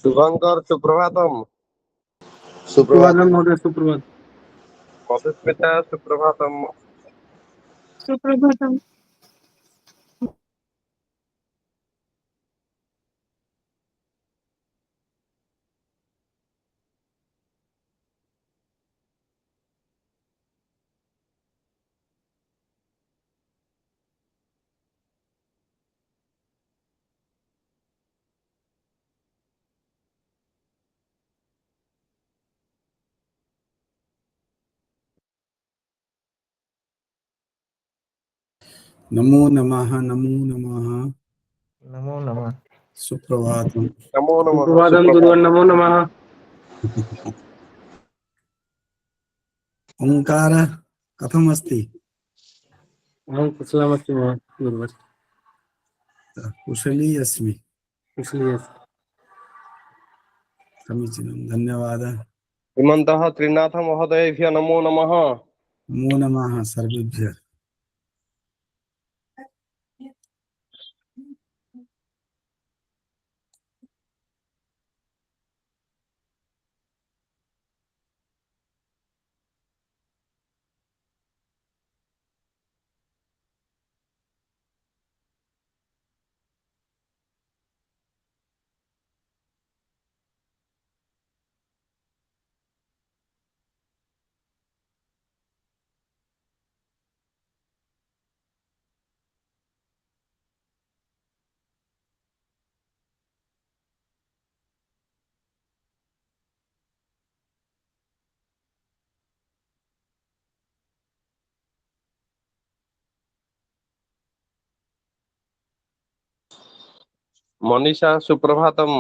शुभंकर सुप्रभातम। सुप्रभातम महोदय, सुप्रभात। मधुस्मिता सुप्रभातम। सुप्रभातम। नमो नमः, नमो नमः, नमो नमः। सुप्रभातम। नमो नमः। सुप्रभातम गुरुवर्य, नमो नमः। ओंकार कथम अस्ति? अहं कुशलमस्मि गुरुवर्य। कुशली अस्मि। कुशली अस्मि। समीचीनं, धन्यवादः। श्रीमन्तः त्रिनाथ महोदयेभ्यः नमो नमः। नमो नमः सर्वेभ्यः। मनीषा सुप्रभातम।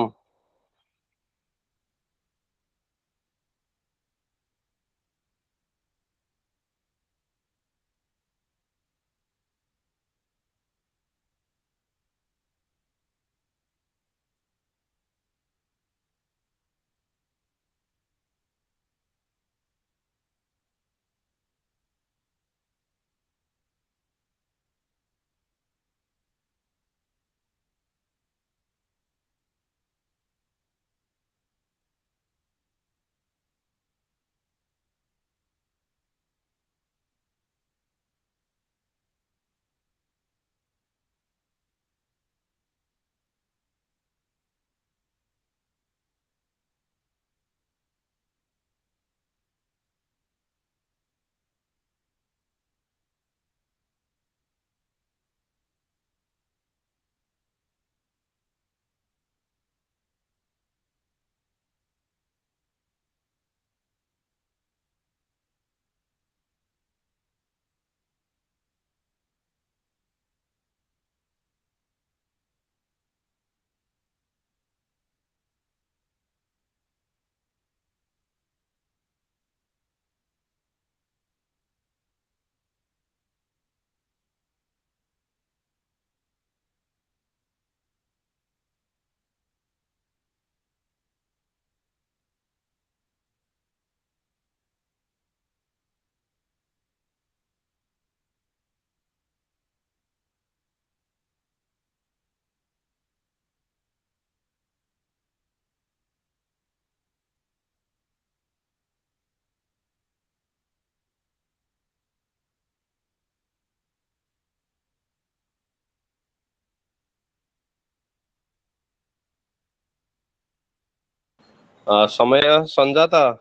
समय संजाता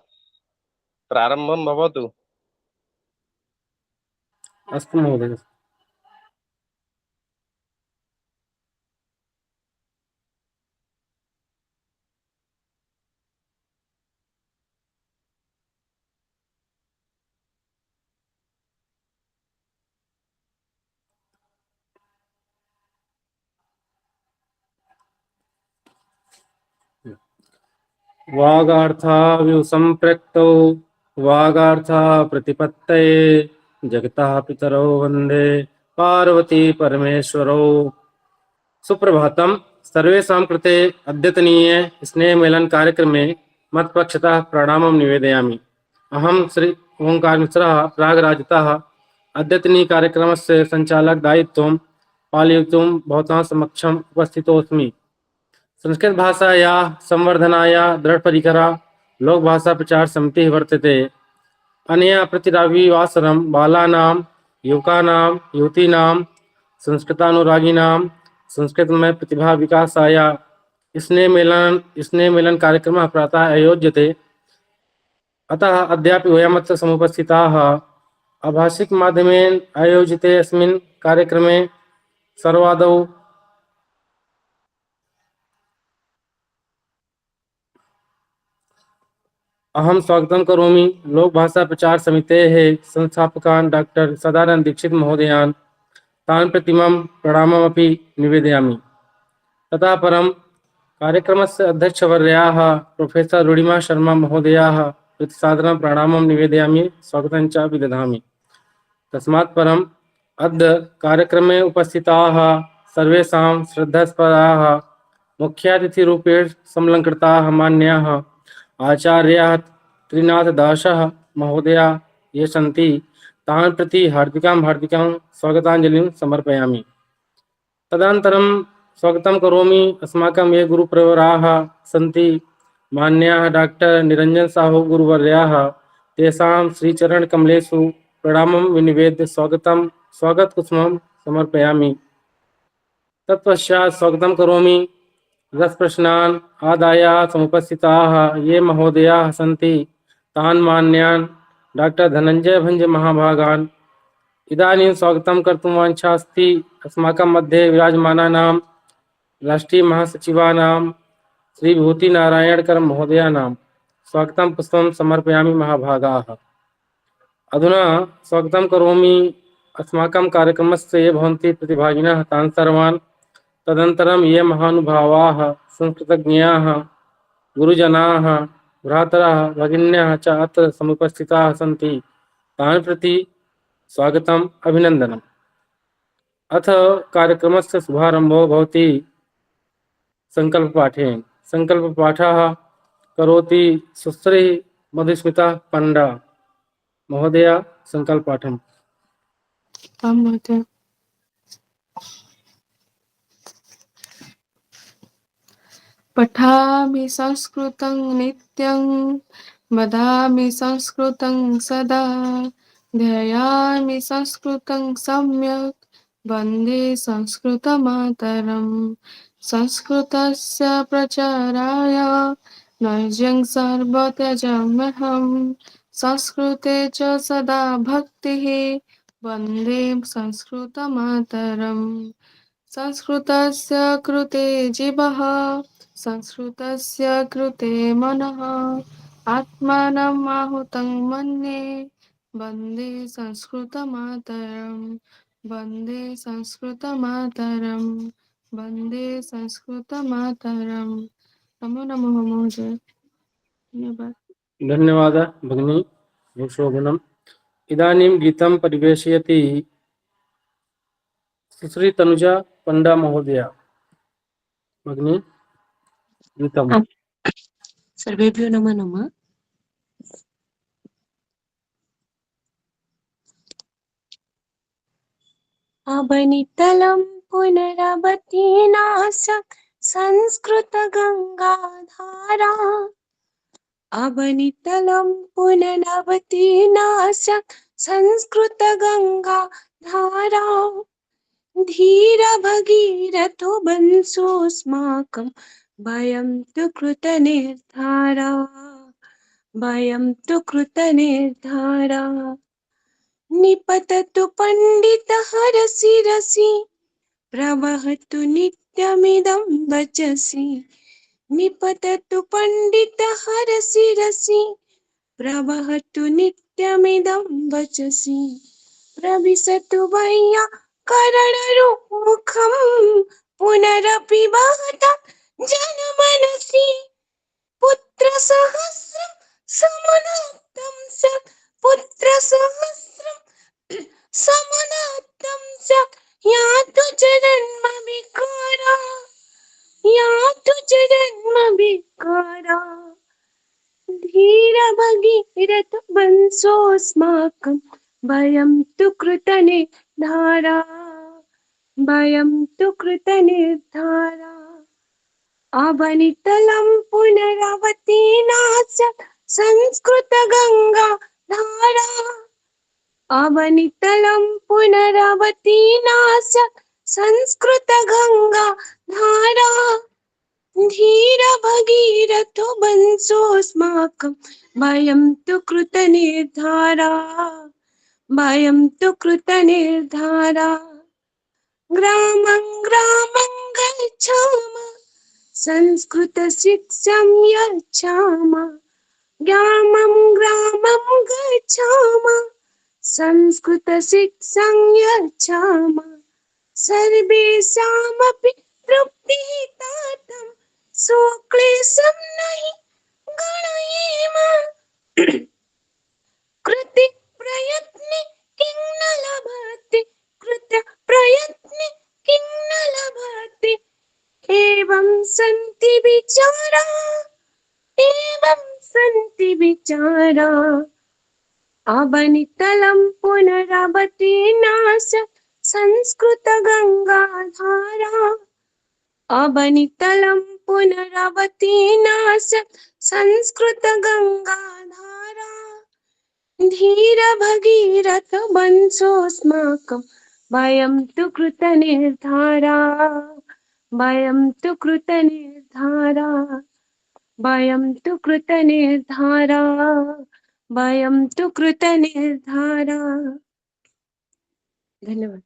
प्रारंभं भवतु। अस्तु महोदय। वागार्थाविव संप्रक्तौ वागार्था प्रतिपत्तये जगतः पितरौ वन्दे पार्वती परमेश्वरौ। सुप्रभातम। सर्वेषां कृते अद्यतनीय स्नेह मेलन कार्यक्रमे मत्पक्षतः प्रणामं निवेदयामि। अहं श्री ओंकार मिश्रः प्रागराजतः अद्यतनीय कार्यक्रमस्य सञ्चालक दायित्वं पालयितुं भवतां समक्षम् उपस्थितोऽस्मि। संस्कृत भाषायाः संवर्धनाय दृढपरिकरा लोक भाषा प्रचार समितिः वर्तते। अनया प्रतिरविवासरं बालानां, युवकानां, युवतीनां, संस्कृतानुरागिणां संस्कृतमय प्रतिभा विकासाय स्नेहमेलन कार्यक्रमः प्रातः आयोज्यते। अतः अद्यापि वयमत्र समुपस्थिताः आभाषिकमाध्यमेन आयोजिते अस्मिन् कार्यक्रमे सर्वादौ अहं स्वागतं करोमि लोक भाषा प्रचार समितेः संस्थापकान् डॉक्टर सदानंद दीक्षित महोदयान्। तान् प्रतिमं प्रणाममपि निवेदयामि। ततः परं कार्यक्रमस्य अध्यक्षवर्याः प्रोफेसर रुडिमा शर्मा महोदयाः प्रति सादरं प्रणामं निवेदयामि, स्वागतं च विदधामि। तस्मात् परम् अद्य कार्यक्रमे उपस्थिताः सर्वेषां श्रद्धास्पदाः मुख्यातिथिरूपेण संलङ्कृताः मान्याः आचार्याः त्रिनाथदासः महोदयाः ये सन्ति, तान् प्रति हार्दिकां स्वागताञ्जलिं समर्पयामि। तदनन्तरं स्वागतं करोमि अस्माकं ये गुरुप्रवराः सन्ति मान्याः डॉक्टर निरंजन साहु गुरुवर्याः, तेषां श्रीचरणकमलेषु प्रणामं विनिवेद्य स्वागतकुसुमं समर्पयामि। तत्पश्चात् स्वागतं करोमि रसप्रश्नान् आदाय समुपस्थिताः ये महोदयाः सन्ति, तान् मान्यान् डॉक्टर धनंजय भंज महाभागान्। इदानीं स्वागतं कर्तुं वाञ्छा अस्ति अस्माकं मध्ये विराजमानानां राष्ट्रीय महासचिवानां श्री विभूति नारायणकर महोदयानां। स्वागतं पुष्पं समर्पयामि महाभागाः। अधुना स्वागतं करोमि अस्माकं कार्यक्रमस्य ये भवन्ति प्रतिभागिनः तान् सर्वान्। तदनन्तरं ये महानुभावाः संस्कृतज्ञाः गुरुजनाः भ्रातरः भगिन्यः च अत्र समुपस्थिताः सन्ति, तान् प्रति स्वागतम् अभिनन्दनम्। अथ कार्यक्रमस्य शुभारम्भो भवति सङ्कल्पपाठेन। सङ्कल्पपाठः करोति सुश्री मधुस्मिता पंडा महोदया। सङ्कल्पपाठम्। आं महोदय। पठामि संस्कृतं नित्यं, वदामि संस्कृतं सदा, ध्यायामि संस्कृतं सम्यक्, वन्दे संस्कृतमातरम्। संस्कृतस्य प्रचाराय नैजं सर्वत्यजाम्यहम्, संस्कृते च सदा भक्तिः, वन्दे संस्कृतमातरम्। संस्कृतस्य कृते जीवः, संस्कृतस्य कृते मनः, आत्मानम् आहुतं मन्ये, वन्दे संस्कृतमातरम्। वन्दे संस्कृतमातरम्। वन्दे संस्कृतमातरम्। नमो नमः महोदय। धन्यवाद। धन्यवादः भगिनी, बहुशोभनम्। इदानीं गीतं परिवेशयति सुश्री तनुजा पंडा महोदया। भगिनी गीतम्। सर्वेभ्यो नमो नमः। अवनितलं पुनरवति नासक् संस्कृतगङ्गाधारा, अवनितलं पुनरवति नासक् संस्कृतगङ्गाधारा, धीरभगीरथो बंशोऽस्माकं वयं तु कृतनिर्धारा, वयं तु कृतनिर्धारा। निपततु पण्डितहरशिरसि, प्रवहतु नित्यमिदं वचसि, निपततु पण्डितहरशिरसि, प्रवहतु नित्यमिदं वचसि, प्रविशतु वैयाकरणरूपमुखं, पुनरपि वहतं जनमनसि, पुत्रसहस्रं समुन्नतं सत्, पुत्रसहस्रं समुन्नतं सत्, यातु च जन्मविकारा, यातु च जन्मविकारा। धीरभगीरथ वंशोऽस्माकं वयं तु कृतनिर्धारा, वयं तु कृतनिर्धारा। अवनितलं पुनरावती नास्यात् संस्कृतगङ्गा धारा अवनितलं पुनरावती नास्यात् संस्कृतगङ्गा धारा धीरभगीरथो बंसोऽस्माकं वयं तु कृतनिर्धारा वयं तु कृतनिर्धारा ग्रामं ग्रामं गच्छामः संस्कृतशिक्षां यच्छामः ग्रामं ग्रामं गच्छामः संस्कृतशिक्षां यच्छामः सर्वेषामपि तृप्तिहितार्थं स्वक्लेशं नहि गणयेम कृते प्रयत्ने किं न लभते कृते प्रयत्ने किं न लभते एवं सन्ति विचारा एवं सन्ति विचारा अवनितलं पुनरावती नास्यात् संस्कृतगङ्गाधारा अवनितलं पुनरावती नास्यात् संस्कृतगङ्गाधारा धीरभगीरथ बंसोऽस्माकं वयं तु कृतनिर्धारा वयं तु कृतनिर्धारा वयं तु कृतनिर्धारा वयं तु कृतनिर्धारा। धन्यवाद।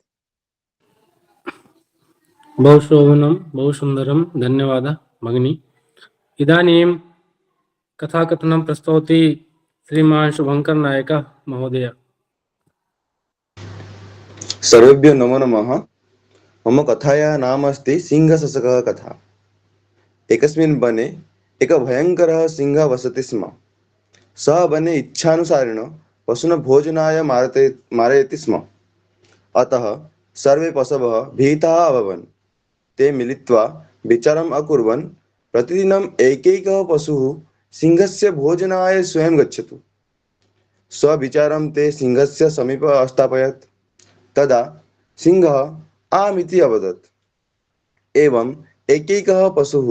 बहु शोभनं बहु सुन्दरं धन्यवादः भगिनी। इदानीं कथाकथनं प्रस्तौति श्रीमान् शुभङ्कर नायकः महोदय। सर्वेभ्यो नमो नमः। मम कथायाः नाम अस्ति सिंहशशकः कथा। एकस्मिन् वने एकः भयङ्करः सिंहः वसति स्म। सः वने इच्छानुसारेण पशून् भोजनाय मारयति स्म। अतः सर्वे पशवः भीताः अभवन्। ते मिलित्वा विचारम् अकुर्वन्, प्रतिदिनम् एकैकः पशुः सिंहस्य भोजनाय स्वयं गच्छतु। स्वविचारं ते सिंहस्य समीपे अस्थापयत्। तदा सिंहः आम् इति अवदत्। एवम् एकैकः पशुः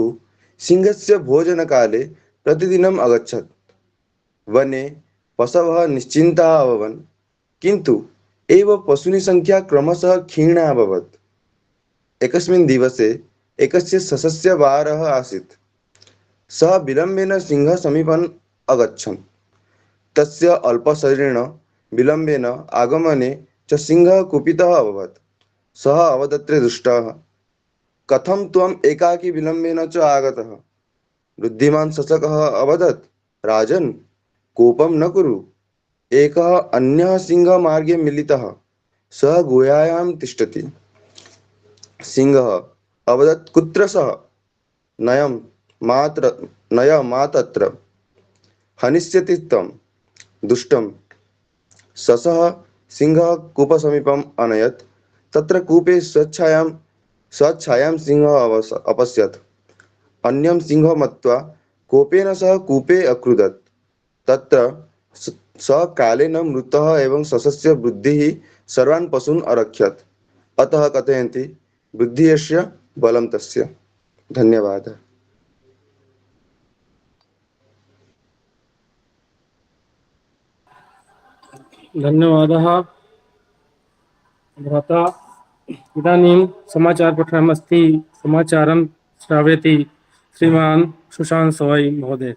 सिंहस्य भोजनकाले प्रतिदिनम् अगच्छत्। वने पशवः निश्चिन्ताः अभवन्, किन्तु एव पशूनि संख्या क्रमशः क्षीणा अभवत्। एकस्मिन् दिवसे एकस्य शशस्य वारः आसीत्। सः विलम्बेन सिंहसमीपम् अगच्छन्। तस्य अल्पशरीरेण विलम्बेन आगमने च सिंहः कुपितः अभवत्। सः अवदत्रे दुष्टः, कथं त्वम् एकाकी विलम्बेन च आगतः? बुद्धिमान् शशकः अवदत्, राजन्, कोपं न कुरु। एकः अन्यः सिंहः मार्गे मिलितः। सः गुहायां तिष्ठति। सिंहः अवदत्, कुत्र सः? नय मा तत्र, हनिष्यति तं। दुष्टं शशः सिंहः कूपसमीपम् अनयत्। तत्र कूपे स्वच्छायां सिंहः अपश्यत्। अन्यं सिंहं मत्वा कोपेन सह कूपे अक्रुदत्। तत्र सः कालेन मृतः एवं शशस्य बुद्धिः सर्वान् पशून् अरक्षत्। अतः कथयन्ति, बुद्धिः यस्य बलं तस्य। धन्यवादः। धन्यवादः भ्राता। इदानीं समाचारपठनमस्ति। समाचारं श्रावयति श्रीमान् सुशान्त सवाई महोदय।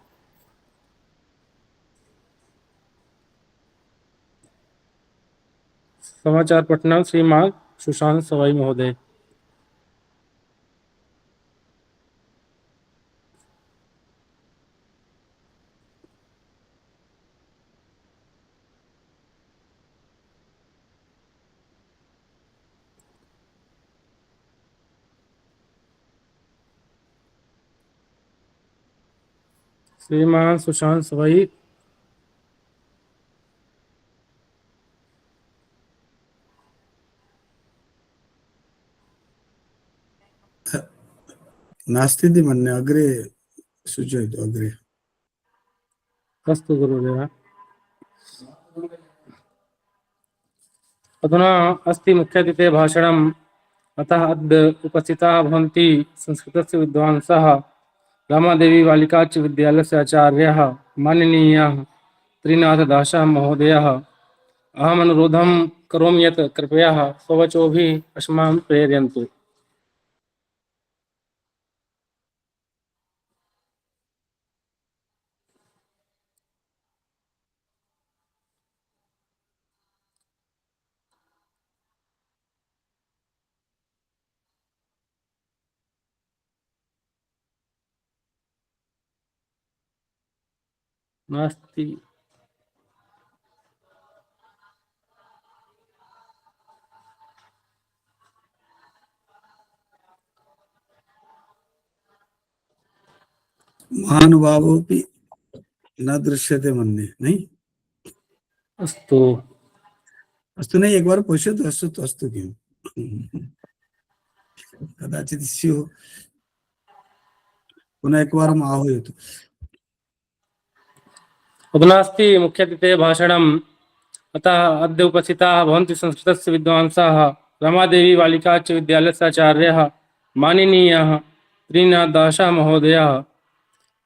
समाचारपठनं श्रीमान् सुशान्त सवाई महोदय। श्रीमान सुशांत सवाई। नास्ति इति मन्ये, अग्रे सूचयतु। अग्रे अस्तु गुरुदेव। अधुना अस्ति मुख्यातिथेः भाषणम्। अतः अद्य उपस्थिताः भवन्ति संस्कृतस्य विद्वांसः रमादेवी बालिका च विद्यालयस्य आचार्यः माननीयः त्रिनाथदासः महोदयः अहमनुरोधं करोमि यत् कृपया स्ववचोभिः अस्मान् प्रेरयन्तु। नास्ति। महानुभावोऽपि न दृश्यते मन्ये, नहीं? अस्तु। अस्तु नहीं, एक बार पश्यतु। अस्तु अस्तु किम् कदाचित् स्युः। पुनः एकवारम् आह्वयतु। अधुनास्ति मुख्यातिथेः भाषणम्। अतः अद्य उपस्थिताः भवन्ति संस्कृतस्य विद्वांसाः रमादेवी बालिका च विद्यालयस्य आचार्यः माननीयः त्रिनाथदासः महोदयः।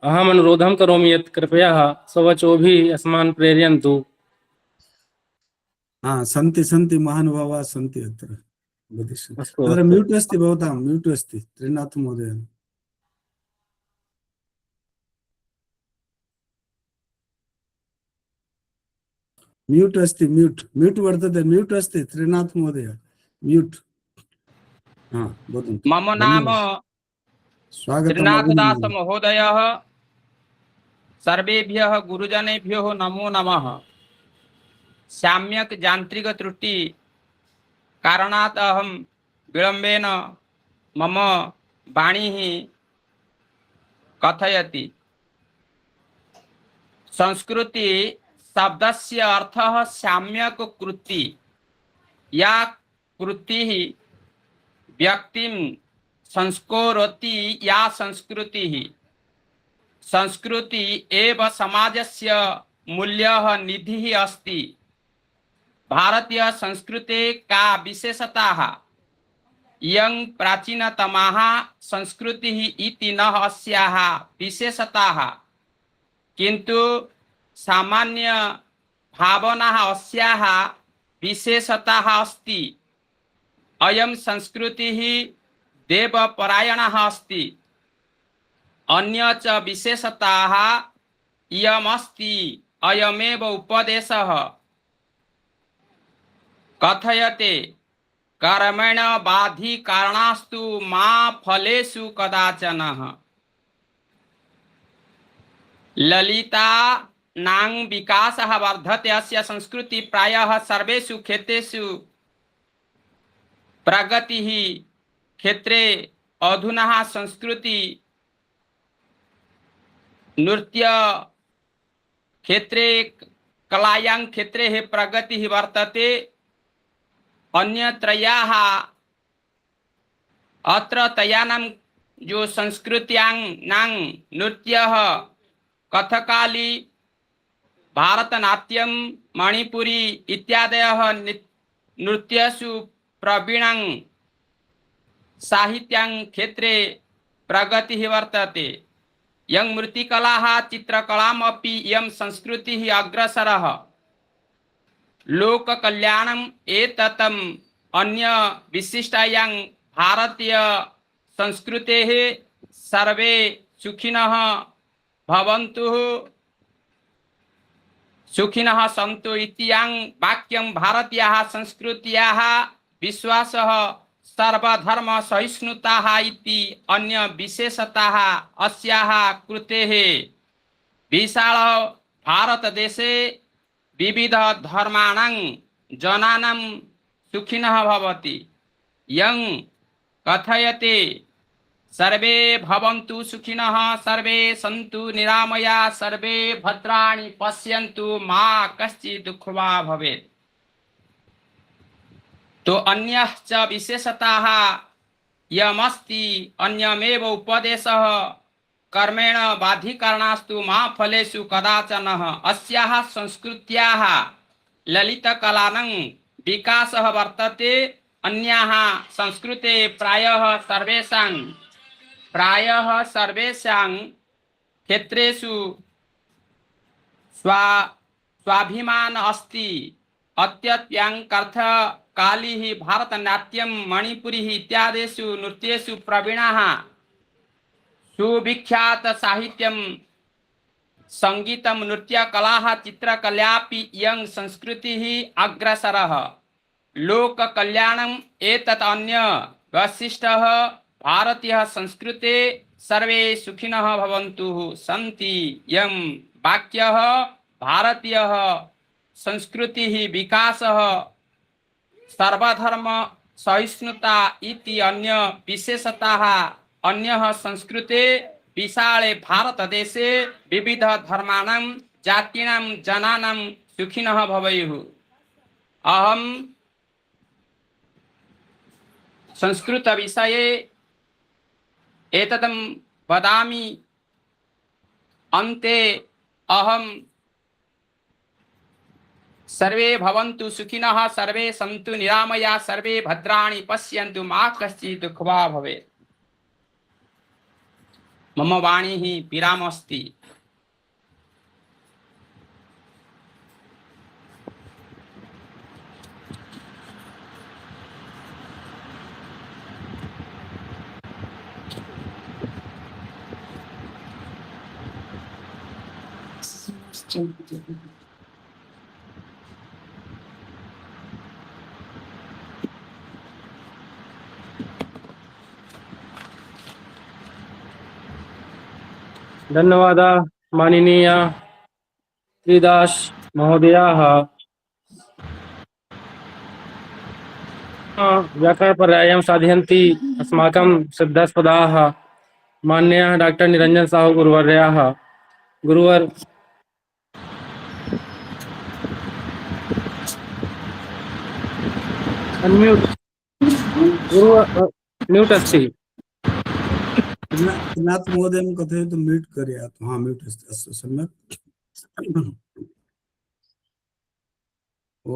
अहम् अनुरोधं करोमि यत् कृपया स्ववचोभिः अस्मान् प्रेरयन्तु। हाँ, सन्ति सन्ति महानुभावाः सन्ति अत्र वदिष्यन्ति। अस्तु तत्र अस्तु। म्यूट् अस्ति, भवतां म्यूट् अस्ति त्रिनाथ महोदय। म्यूट् अस्ति, म्यूट् वर्तते, म्यूट् अस्ति त्रिनाथ महोदय, म्यूट्। हाँ, वदन्तु। मम नाम स्वागतं त्रिनाथदास अभिनन्दनं। महोदयः। सर्वेभ्यः गुरुजनेभ्यो नमो नमः। साम्यक यांत्रिक त्रुटि कारणात् अहं विलम्बेन मम वाणीः कथयति। संस्कृति शब्दस्य अर्थः साम्यक कृति। या कृतिः व्यक्तिं संस्करोति, या संस्कृतिः। संस्कृति एव समाजस्य मूल्यः निधिः अस्ति। भारतीय संस्कृते का विशेषताः? इयं प्राचीनतमाः संस्कृतिः इति न अस्याः विशेषताः, किन्तु सामान्य भावनाः अस्याः विशेषताः अस्ति। अयं संस्कृतिः देवपरायणः अस्ति। अन्य च विशेषताः इयमस्ति। अयमेव उपदेशः कथयते कर्मेण बाधिकारणास्तु मा फलेषु कदाचन। ललितानां विकासः वर्धते। अस्य संस्कृति प्रायः सर्वेषु क्षेत्रेषु प्रगतिः क्षेत्रे अधुना संस्कृति नृत्य क्षेत्रे कलायां क्षेत्रे प्रगतिः वर्तते। अन्यत्रयाः अत्र तयानां जो संस्कृत्यां नां नृत्यः कथकाली, भारतनाट्यम, मणिपुरी इत्यादयः नृत्येषु प्रवीणां साहित्यां क्षेत्रे प्रगतिः वर्तते। यं मूर्तिकलाः चित्रकलामपि इयं संस्कृतिः अग्रसरः। लोककल्याणम् एततम् अन्य विशिष्टायां भारतीय संस्कृतेः सर्वे सुखिनः भवन्तु सुखिनः सन्तु इत्यां वाक्यं भारतीयाः संस्कृत्याः विश्वासः सर्वधर्म सहिष्णुताः इति अन्य विशेषताः अस्याः कृतेः। विशाल भारतदेशे विविध धर्माणां जनानां सुखिनः भवति। यं कथयते सर्वे भवन्तु सुखिनः, सर्वे सन्तु निरामया, सर्वे भद्राणि पश्यन्तु, मा कश्चित् दुःखवा भवेत्। तो अन्यः च विशेषताः यमस्ति। अन्यमेव उपदेशः कर्मेण बाधिकारणास्तु मा फलेषु कदाचन। अस्याः संस्कृत्याः ललितकलानां विकासः वर्तते। अन्याः संस्कृते प्रायः सर्वेषां प्रायः सर्वेषां क्षेत्रेषु स्वाभिमान अस्ति। अत्यप्यङ्कर्थकालिः भारतनाट्यं मणिपुरी इत्यादिषु नृत्येषु प्रवीणाः सुविख्यात साहित्यं संगीतं नृत्यकलाः चित्रकलापि इयं संस्कृतिः अग्रसरः। लोककल्याणम् एतत् अन्य वैशिष्ट्यः भारतीय संस्कृते सर्वे सुखिनः भवन्तु सन्ति। यं वाक्यः भारतीय संस्कृतिः विकासः सर्वधर्म सहिष्णुता इति अन्य विशेषताः। अन्यः संस्कृते विशाले भारतदेशे विविध धर्माणां जातीनां जनानां सुखिनः भवेयुः। अहं संस्कृत विषये एतदं वदामि। अन्ते अहं सर्वे भवन्तु सुखिनः सर्वे सन्तु निरामया सर्वे भद्राणि पश्यन्तु मा कश्चित् दुःखवा भवेत्। मम वाणी विरामस्ति। धन्यवादाः माननीय त्रिदास महोदयाः व्याकरणपर्यायं साधयन्ति अस्माकं श्रद्धास्पदाः माननीयः डॉक्टर निरंजन साहू गुरुवर्याः। गुरुवर अनम्यूट गुरुवर म्यूट अस्ति। नाथ महोदयं कथयतु म्यूट् करोतु। हाँ म्यूट् अस्ति। अस्तु सम्यक्। ॐ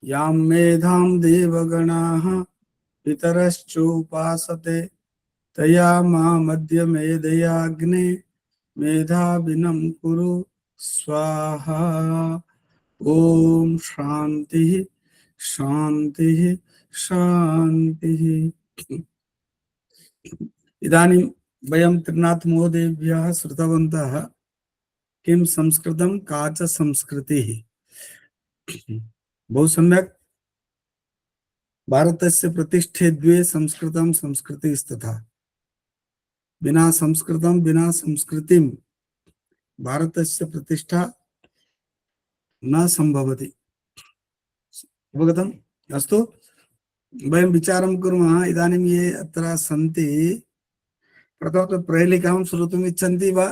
यां मेधां देवगणाः पितरश्चोपासते तया मामद्य मेधयाग्ने मेधाविनं कुरु स्वाहा। ओम शांति शांति शांति। इदानीं वयं त्रिनाथ महोदयेभ्यः श्रुतवन्तः किं संस्कृतं का च संस्कृतिः। बहु सम्यक्। भारतस्य प्रतिष्ठे द्वे संस्कृतं संस्कृतिस्तथा। बिना संस्कृतं बिना संस्कृतिं भारतस्य प्रतिष्ठा न संभवति। अवगतम्? अस्तु वयं विचारं कुर्मः। इदानीं ये अत्र सन्ति प्रथमतः प्रहेलिकां श्रोतुम् इच्छन्ति वा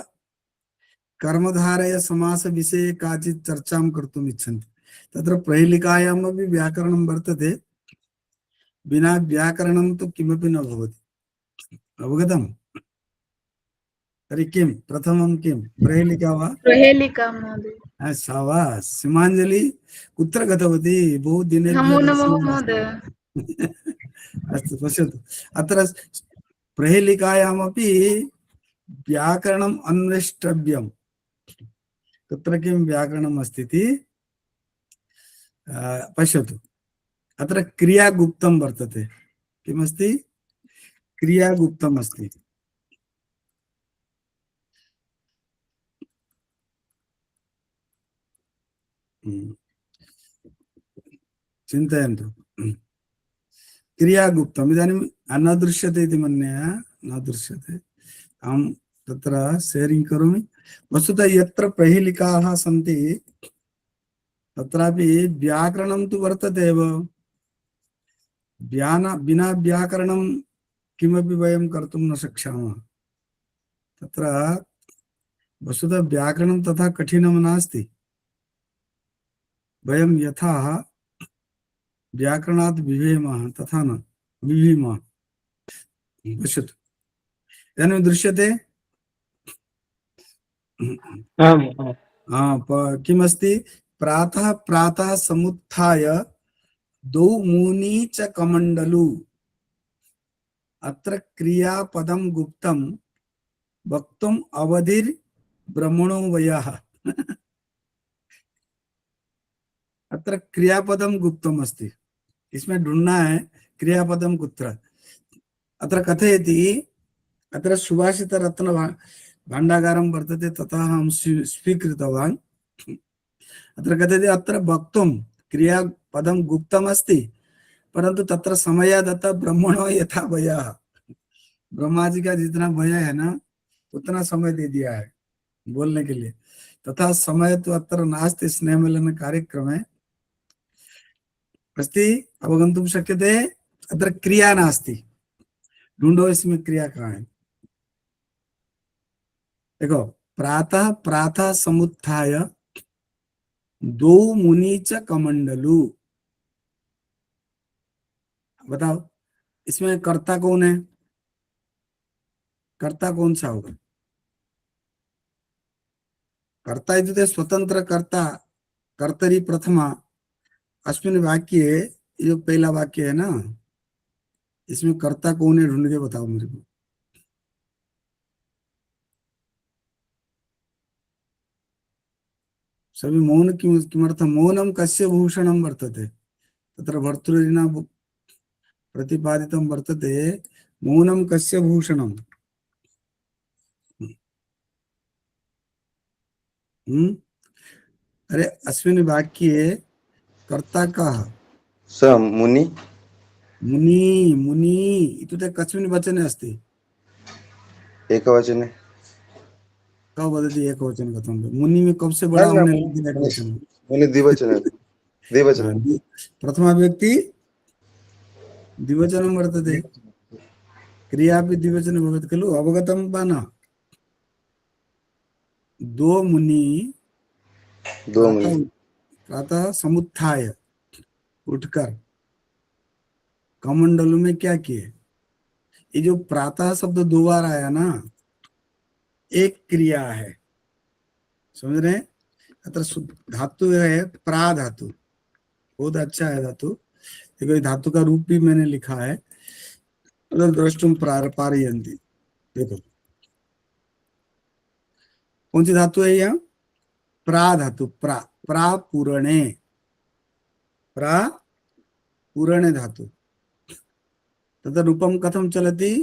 कर्मधारय समास विषये काचित् चर्चां कर्तुम् इच्छन्ति। तत्र प्रहेलिकायामपि व्याकरणं वर्तते। बिना व्याकरणं तु किमपि न भवति। अवगतम्? तर्हि किं प्रथमं किं प्रहेलिका वा? प्रहेलिका महोदय। शाबाश। सीमाञ्जलि कुत्र गतवती? बहु दिनेभ्यः नमो नमः दर्शनं महोदय। अस्तु पश्यतु। अत्र प्रहेलिकायामपि व्याकरणम् अन्वेष्टव्यम्। तत्र किं व्याकरणम् अस्ति इति पश्यतु। अत्र क्रियागुप्तं वर्तते। किमस्ति? क्रियागुप्तम् अस्ति। चिन्तयन्तु। क्रियागुप्तम् इदानीं न दृश्यते इति मन्ये। न दृश्यते। अहं तत्र शेरिङ्ग् करोमि। वस्तुतः यत्र प्रहेलिकाः सन्ति तत्रापि व्याकरणं तु वर्तते एव। बिना व्याकरणं किमपि वयं कर्तुं न शक्नुमः। तत्र वस्तुतः व्याकरणं तथा कठिनं नास्ति। वयं यथा व्याकरणात् बिभेमः तथा न बिभीमः। पश्यतु। इदानीं दृश्यते? किमस्ति? प्रातः प्रातः समुत्थाय द्वौ मुनी च कमंडलु अत्र क्रियापदम गुप्तम वक्तुम अवधिर ब्रह्मणो वयः अत्र क्रियापदम गुप्तम अस्ति, इसमें ढूंढना है क्रियापदम कुत्र। अत्र कथयति, अत्र सुभाषित रत्न भाण्डागारं वर्तते, ततः अहं स्वीकृतवान्। अत्र कथयति अत्र वक्तुं क्रियापदं गुप्तम् अस्ति, परंतु तत्र समय दत्त ब्रह्मणो यथा भयः, ब्रह्मा जी का जितना भय है ना उतना समय दे दिया है बोलने के लिए, तथा समय तो अत्र नास्ति स्नेहमेलन कार्यक्रमे अस्ति अवगन्तुं शक्यते। अत्र क्रिया नास्ति, ढूंढो इसमें क्रिया कहाँ है। देखो, प्रातः प्रातः समुत्थाय द्वौ मुनि च कमंडलु, बताओ इसमें कर्ता कौन है, कर्ता कौन सा होगा? कर्ता इत्युक्ते स्वतंत्र कर्ता, कर्तरी प्रथमा। अस्मिन् वाक्ये जो पहला वाक्य है ना, इसमें कर्ता कौन है ढूंढ के बताओ मेरे को। सभी मौन किमर्थं? मौनं कस्य भूषणं वर्तते, तत्र भर्तृहरिणा प्रतिपादितं वर्तते। मौनं कस्य भूषणं? अरे अस्मिन् वाक्ये कर्ता कः? स मुनि। मुनि, मुनि इत्युक्ते कस्मिन् वचने अस्ति? एकवचने। कब वदति एकवचन कथं? मुनि में कब से बड़ा होने लगे एकवचन? मुनि द्विवचने। द्विवचने। प्रथमा व्यक्ति द्विवचनं वर्तते, क्रियापि द्विवचने भवति खलु, अवगतं वा न? दो मुनि दो मुनि प्रातः समुत्थाय उठकर कमंडलू में क्या किए? ये जो प्रातः शब्द दो बार आया ना, एक क्रिया है, समझ रहे? अत्र धातु है प्रा धातु, बहुत अच्छा है धातु। देखो धातु का रूप भी मैंने लिखा है, द्रष्टुम पारयन्ति। देखो कौन सी धातु है यहाँ? प्रा धातु, प्रा, प्रा पूरणे, प्रा पूरणे धातु। तद रूपम कथम चलति?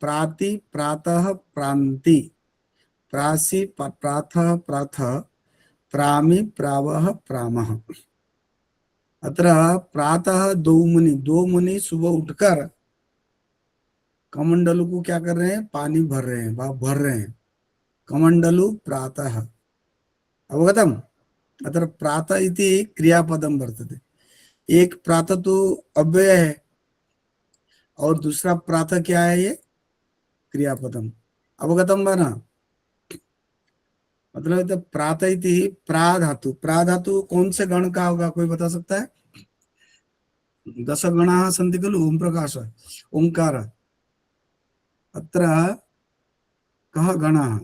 प्राति प्रातः प्रांति, प्रासी प्रातः प्रातः, प्रामि प्रावः प्रामः। अत्र प्रातः दो मुनि सुबह उठकर कमंडलू को क्या कर रहे हैं? पानी भर रहे हैं, भर रहे हैं। कमंडलू प्रातः, अवगतम? अत्र प्रातः इति क्रियापदम वर्तते। एक प्रातः तो अव्यय है और दूसरा प्रातः क्या है? ये क्रियापदम, अवगतम वा न? मतलब प्रातः इति प्रा धातु, प्रा धातु कौन से गण का होगा, कोई बता सकता है? 10 गणाः सन्ति खलु, ओम प्रकाश, ओंकार। अत्र कः गणः?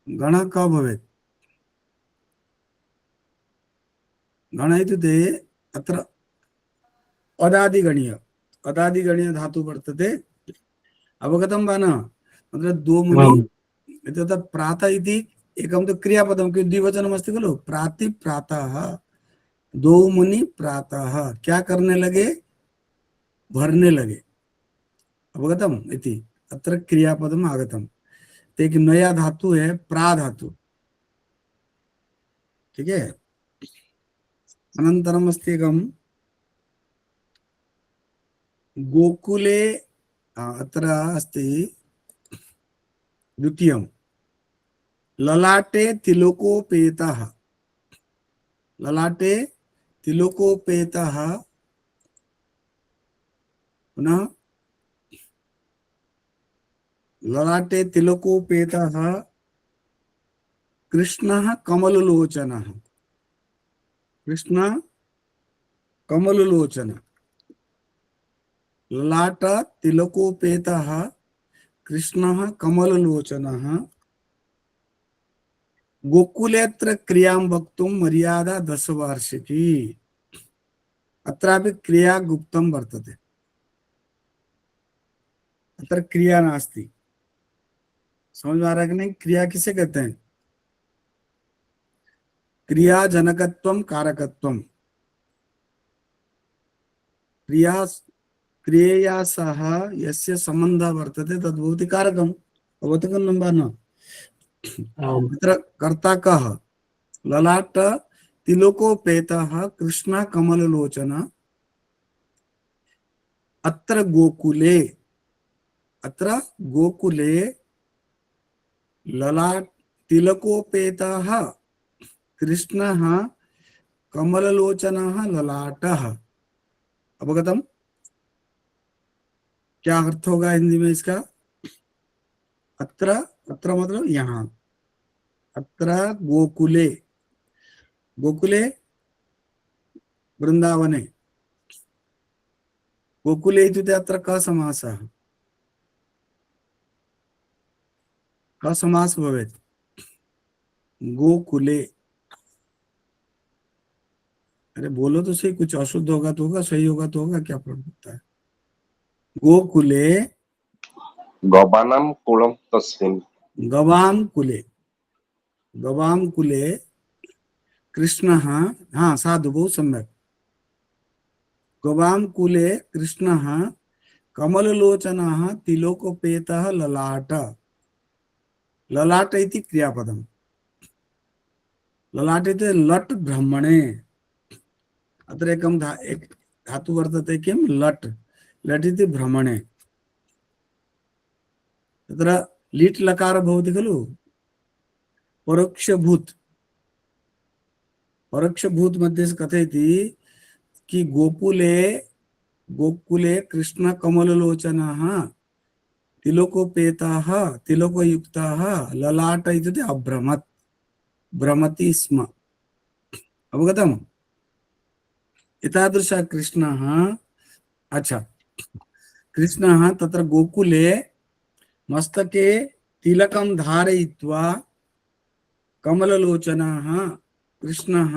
गणः कः भवेत्? गण इत्युक्ते अत्र अदादिगणीय धातु वर्तते, अवगतं वा न? मतलब दो मुनि इत्युक्ते प्रातः इति एकं तु क्रियापदं, द्विवचनम् अस्ति खलु, प्राति प्रातः, दो मुनि प्रातः क्या करने लगे? भरने लगे, अवगतम इति। अत्र क्रियापदम् आगतम्। तो एक नया धातु है प्रा धातु, ठीक है। अनन्तरम् अस्ति एकं गोकुले, अत्र अस्ति द्वितीयं, ललाटे तिलकोपेतः, ललाटे तिलकोपेतः, पुनः ललाटे तिलकोपेतः कृष्णः कमललोचनः, कृष्ण कमललोचन, ललाट तिलकोपेतः कृष्णः कमललोचनः, गोकुलेत्र क्रियां वक्तुं मर्यादा 10 वार्षिकी। अत्रापि क्रिया गुप्तं वर्तते, अत्र क्रिया नास्ति। समझ में आ रहा है कि नहीं? क्रिया किसे कहते हैं? क्रिया जनकत्वम कारकत्वम। क्रिया क्रियया सह यस्य संबंधः वर्तते तद्भवति कारकम्। भवति खलु न? अत्र कर्ता कः? ललाट तिलकोपेतः कृष्ण कमललोचन। अत्र गोकुले, अत्र गोकुले ललाट तिलकोपेतः कृष्णः कमललोचनः ललाटः। अवगतम? क्या अर्थ होगा हिंदी में इसका? अत्र, अत्र मतलब यहाँ। अत्र गोकुले, गोकुले वृंदावने। गोकुले इत्युक्ते अत्र कः समासः? कः समास भवेत्? गोकुले। अरे बोलो तो सही, कुछ अशुद्ध होगा तो होगा, सही होगा तो होगा, क्या प्रॉब्लम होता है? गोकुले गवानां कुलं तस्मिन्। गवाम कुले, गवाम कुले कृष्णः, हाँ साधु, बहुत सम्यक। गवाम कुले कृष्णः कमललोचनः तिलोकोपेतः ललाट। ललाट इति क्रियापदम्। ललाट इति लट् ब्रह्मणे। अत्र एक धातु वर्तते किं? लट्। लट् इति भ्रमणे। तत्र लीट् लकार भवति खलु, परोक्षभूत। परोक्षभूत मध्ये से कथयति कि गोकुले, गोकुले कृष्ण कमललोचनः तिलकोपेतः तिलकयुक्तः ललाट इत्युक्ते अभ्रमत्, भ्रमति स्म। अवगतम्? एतादृश कृष्णः, अच्छा, कृष्णः तत्र गोकुले मस्तके तिलकं धारयित्वा कमललोचनः कृष्णः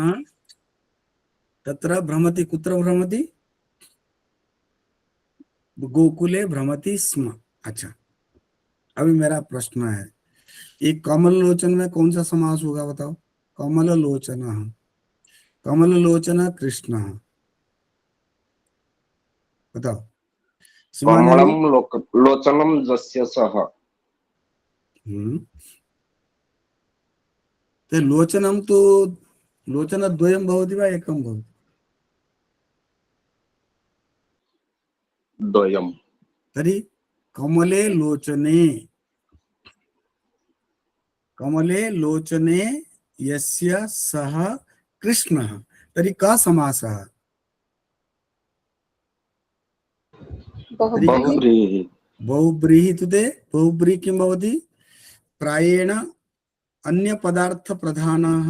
तत्र भ्रमति। कुत्र भ्रमति? गोकुले भ्रमति स्म। अच्छा, अभी मेरा प्रश्न है, एक कमललोचन में कौन सा समास होगा बताओ? कमललोचनः, कमललोचन कृष्ण, बताओ। कमलं लोचनं यस्य सः। ते लोचनं तु लोचनद्वयं भवति वा एकं भवति? द्वयम्। तर्हि कमले लोचने, कमले लोचने यस्य सः कृष्णः, तर्हि कः समासः? बहुव्रीहि। बहुव्रीहि इत्युक्ते बहुव्रीहि किं भवति? प्रायेण अन्य पदार्थ प्रधानः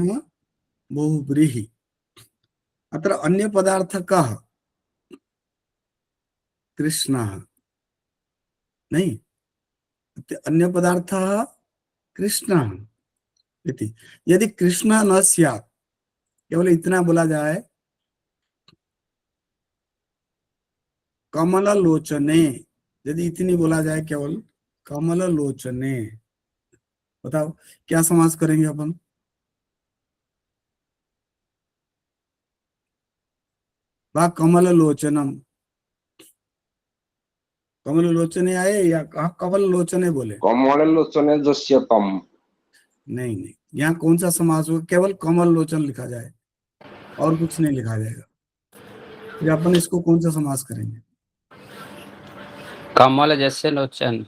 बहुव्रीहि। अत्र अन्य पदार्थ कः? कृष्णः नहीं, अन्य पदार्थः कृष्णः इति। यदि कृष्ण न स्यात्, केवल इतना बोला जाए कमल लोचने, यदि इतनी बोला जाए केवल कमल लोचने, बताओ क्या समास करेंगे अपन? वा कमल लोचनम, कमल लोचने आए या कमल लोचने बोले? कमल लोचने यस्य तम्। नहीं नहीं, यहाँ कौन सा समास होगा? केवल कमल लोचन लिखा जाए और कुछ नहीं लिखा जाएगा। फिर अपन इसको कौन सा समास करेंगे? कमल जैसे लोचन।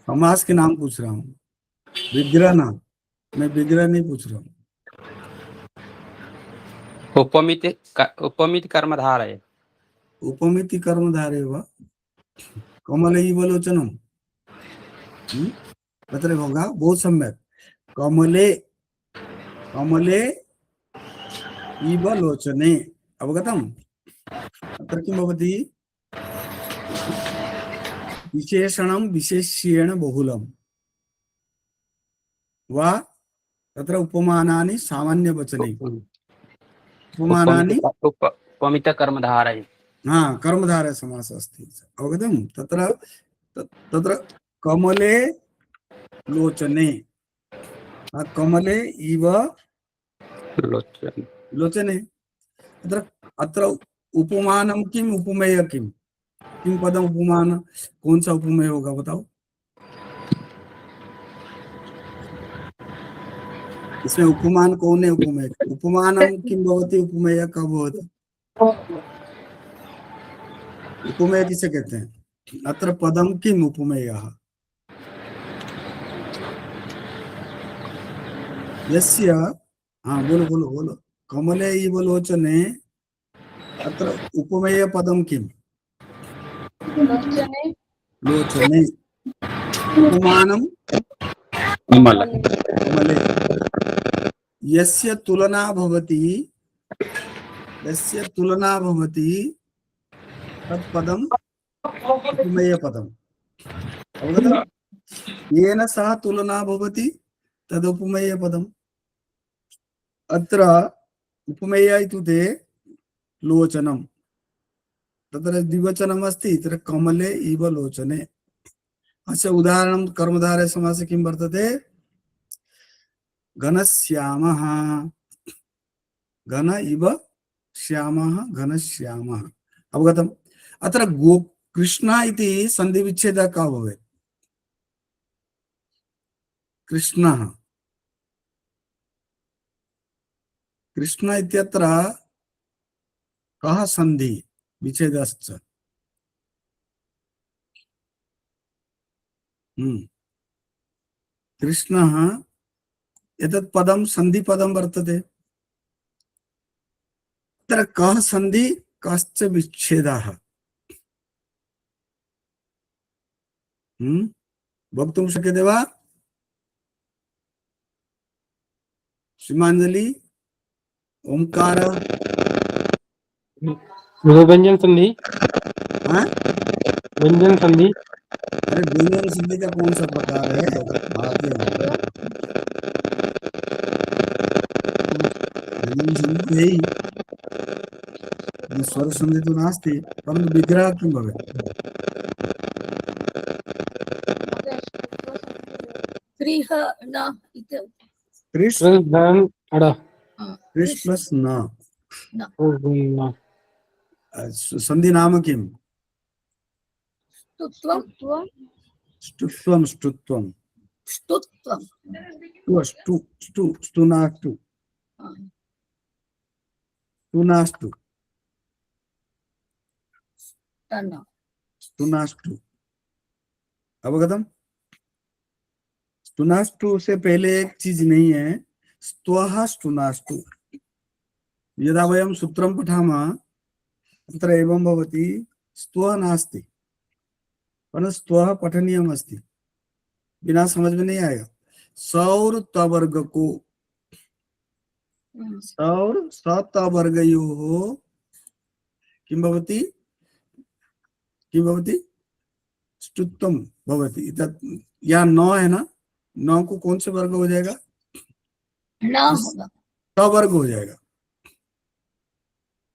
समास के नाम पूछ रहा हूँ, विग्रह नाम, मैं विग्रह नहीं पूछ रहा हूँ। उपमित कर्मधार है। उपमिति कर्मधारे वा कमल इव लोचनम, तत्र होगा। बहुत सम्यक। कमले, कमले इव लोचने। अवगतम्? अत्र किं भवति? विशेषणं विशेष्येण बहुलम वा तत्र उपमानानि सामान्यवचने उपमानानि उपमित कर्मधारय कर्मधारय समासः अस्ति अवगतं तत्र कमले लोचने कमले इव लोचने अत्र उपमानं किम उपमेय किम पदम उपमान कौन सा उपमेय होगा बताओ इसमें उपमान कौन है उपमेय उपमानं किम भवति उपमेय कब भवति उपमेय किसे कहते हैं अत्र पदम किम उपमेयः यस्य बोलो कमले इव लोचने अत्र उपमेय पदम किम लोचने उपमानं कमले यस्य तुलना भवति तत्पदम उपमेय पदम अवगतम् येन सह तुलना भवति तदुपमेय पदम अत्र उपमेय इत्युक्ते लोचनम तत्र द्विवचनम् अस्ति तत्र कमले इव लोचने अस्य उदाहरणं कर्मधारय समासे किं वर्तते घनश्यामः घन इव श्यामः घनश्यामः अवगतम् अत्र गो कृष्ण इति सन्धि विच्छेदः का भवेत् कृष्णः कृष्ण इत्यत्र कः सन्धि विच्छेदश्च कृष्णः एतत् पदं सन्धि पदं वर्तते तत्र कः सन्धि कश्च विच्छेदः वक्तुं शक्यते वा श्रीमाञ्जलि ओंकार व्यंजन संधि व्यंजन संधि अरे व्यंजन संधि का कौन सा प्रकार है भारतीय व्यंजन संधि यही स्वर संधि तो नास्ति परन्तु विग्रह किं भवेत् कृष् प्लस न संधि नाम किम ष्टुत्वं स्तुनाष्टु अवगतम स्तुनाष्टु से पहले एक चीज नहीं है स्तवः स्तुनाष्टु यदा वयं सूत्रं पठामः तत्र एवं भवति स्तवः नास्ति परन्तु स्तवः पठनीयम् अस्ति बिना समझ में नहीं आएगा सौर तवर्ग को सौर सतवर्गयोः किं भवति स्तुत्वं भवति या न है ना न को कौन से वर्ग हो जाएगा टवर्ग हो जाएगा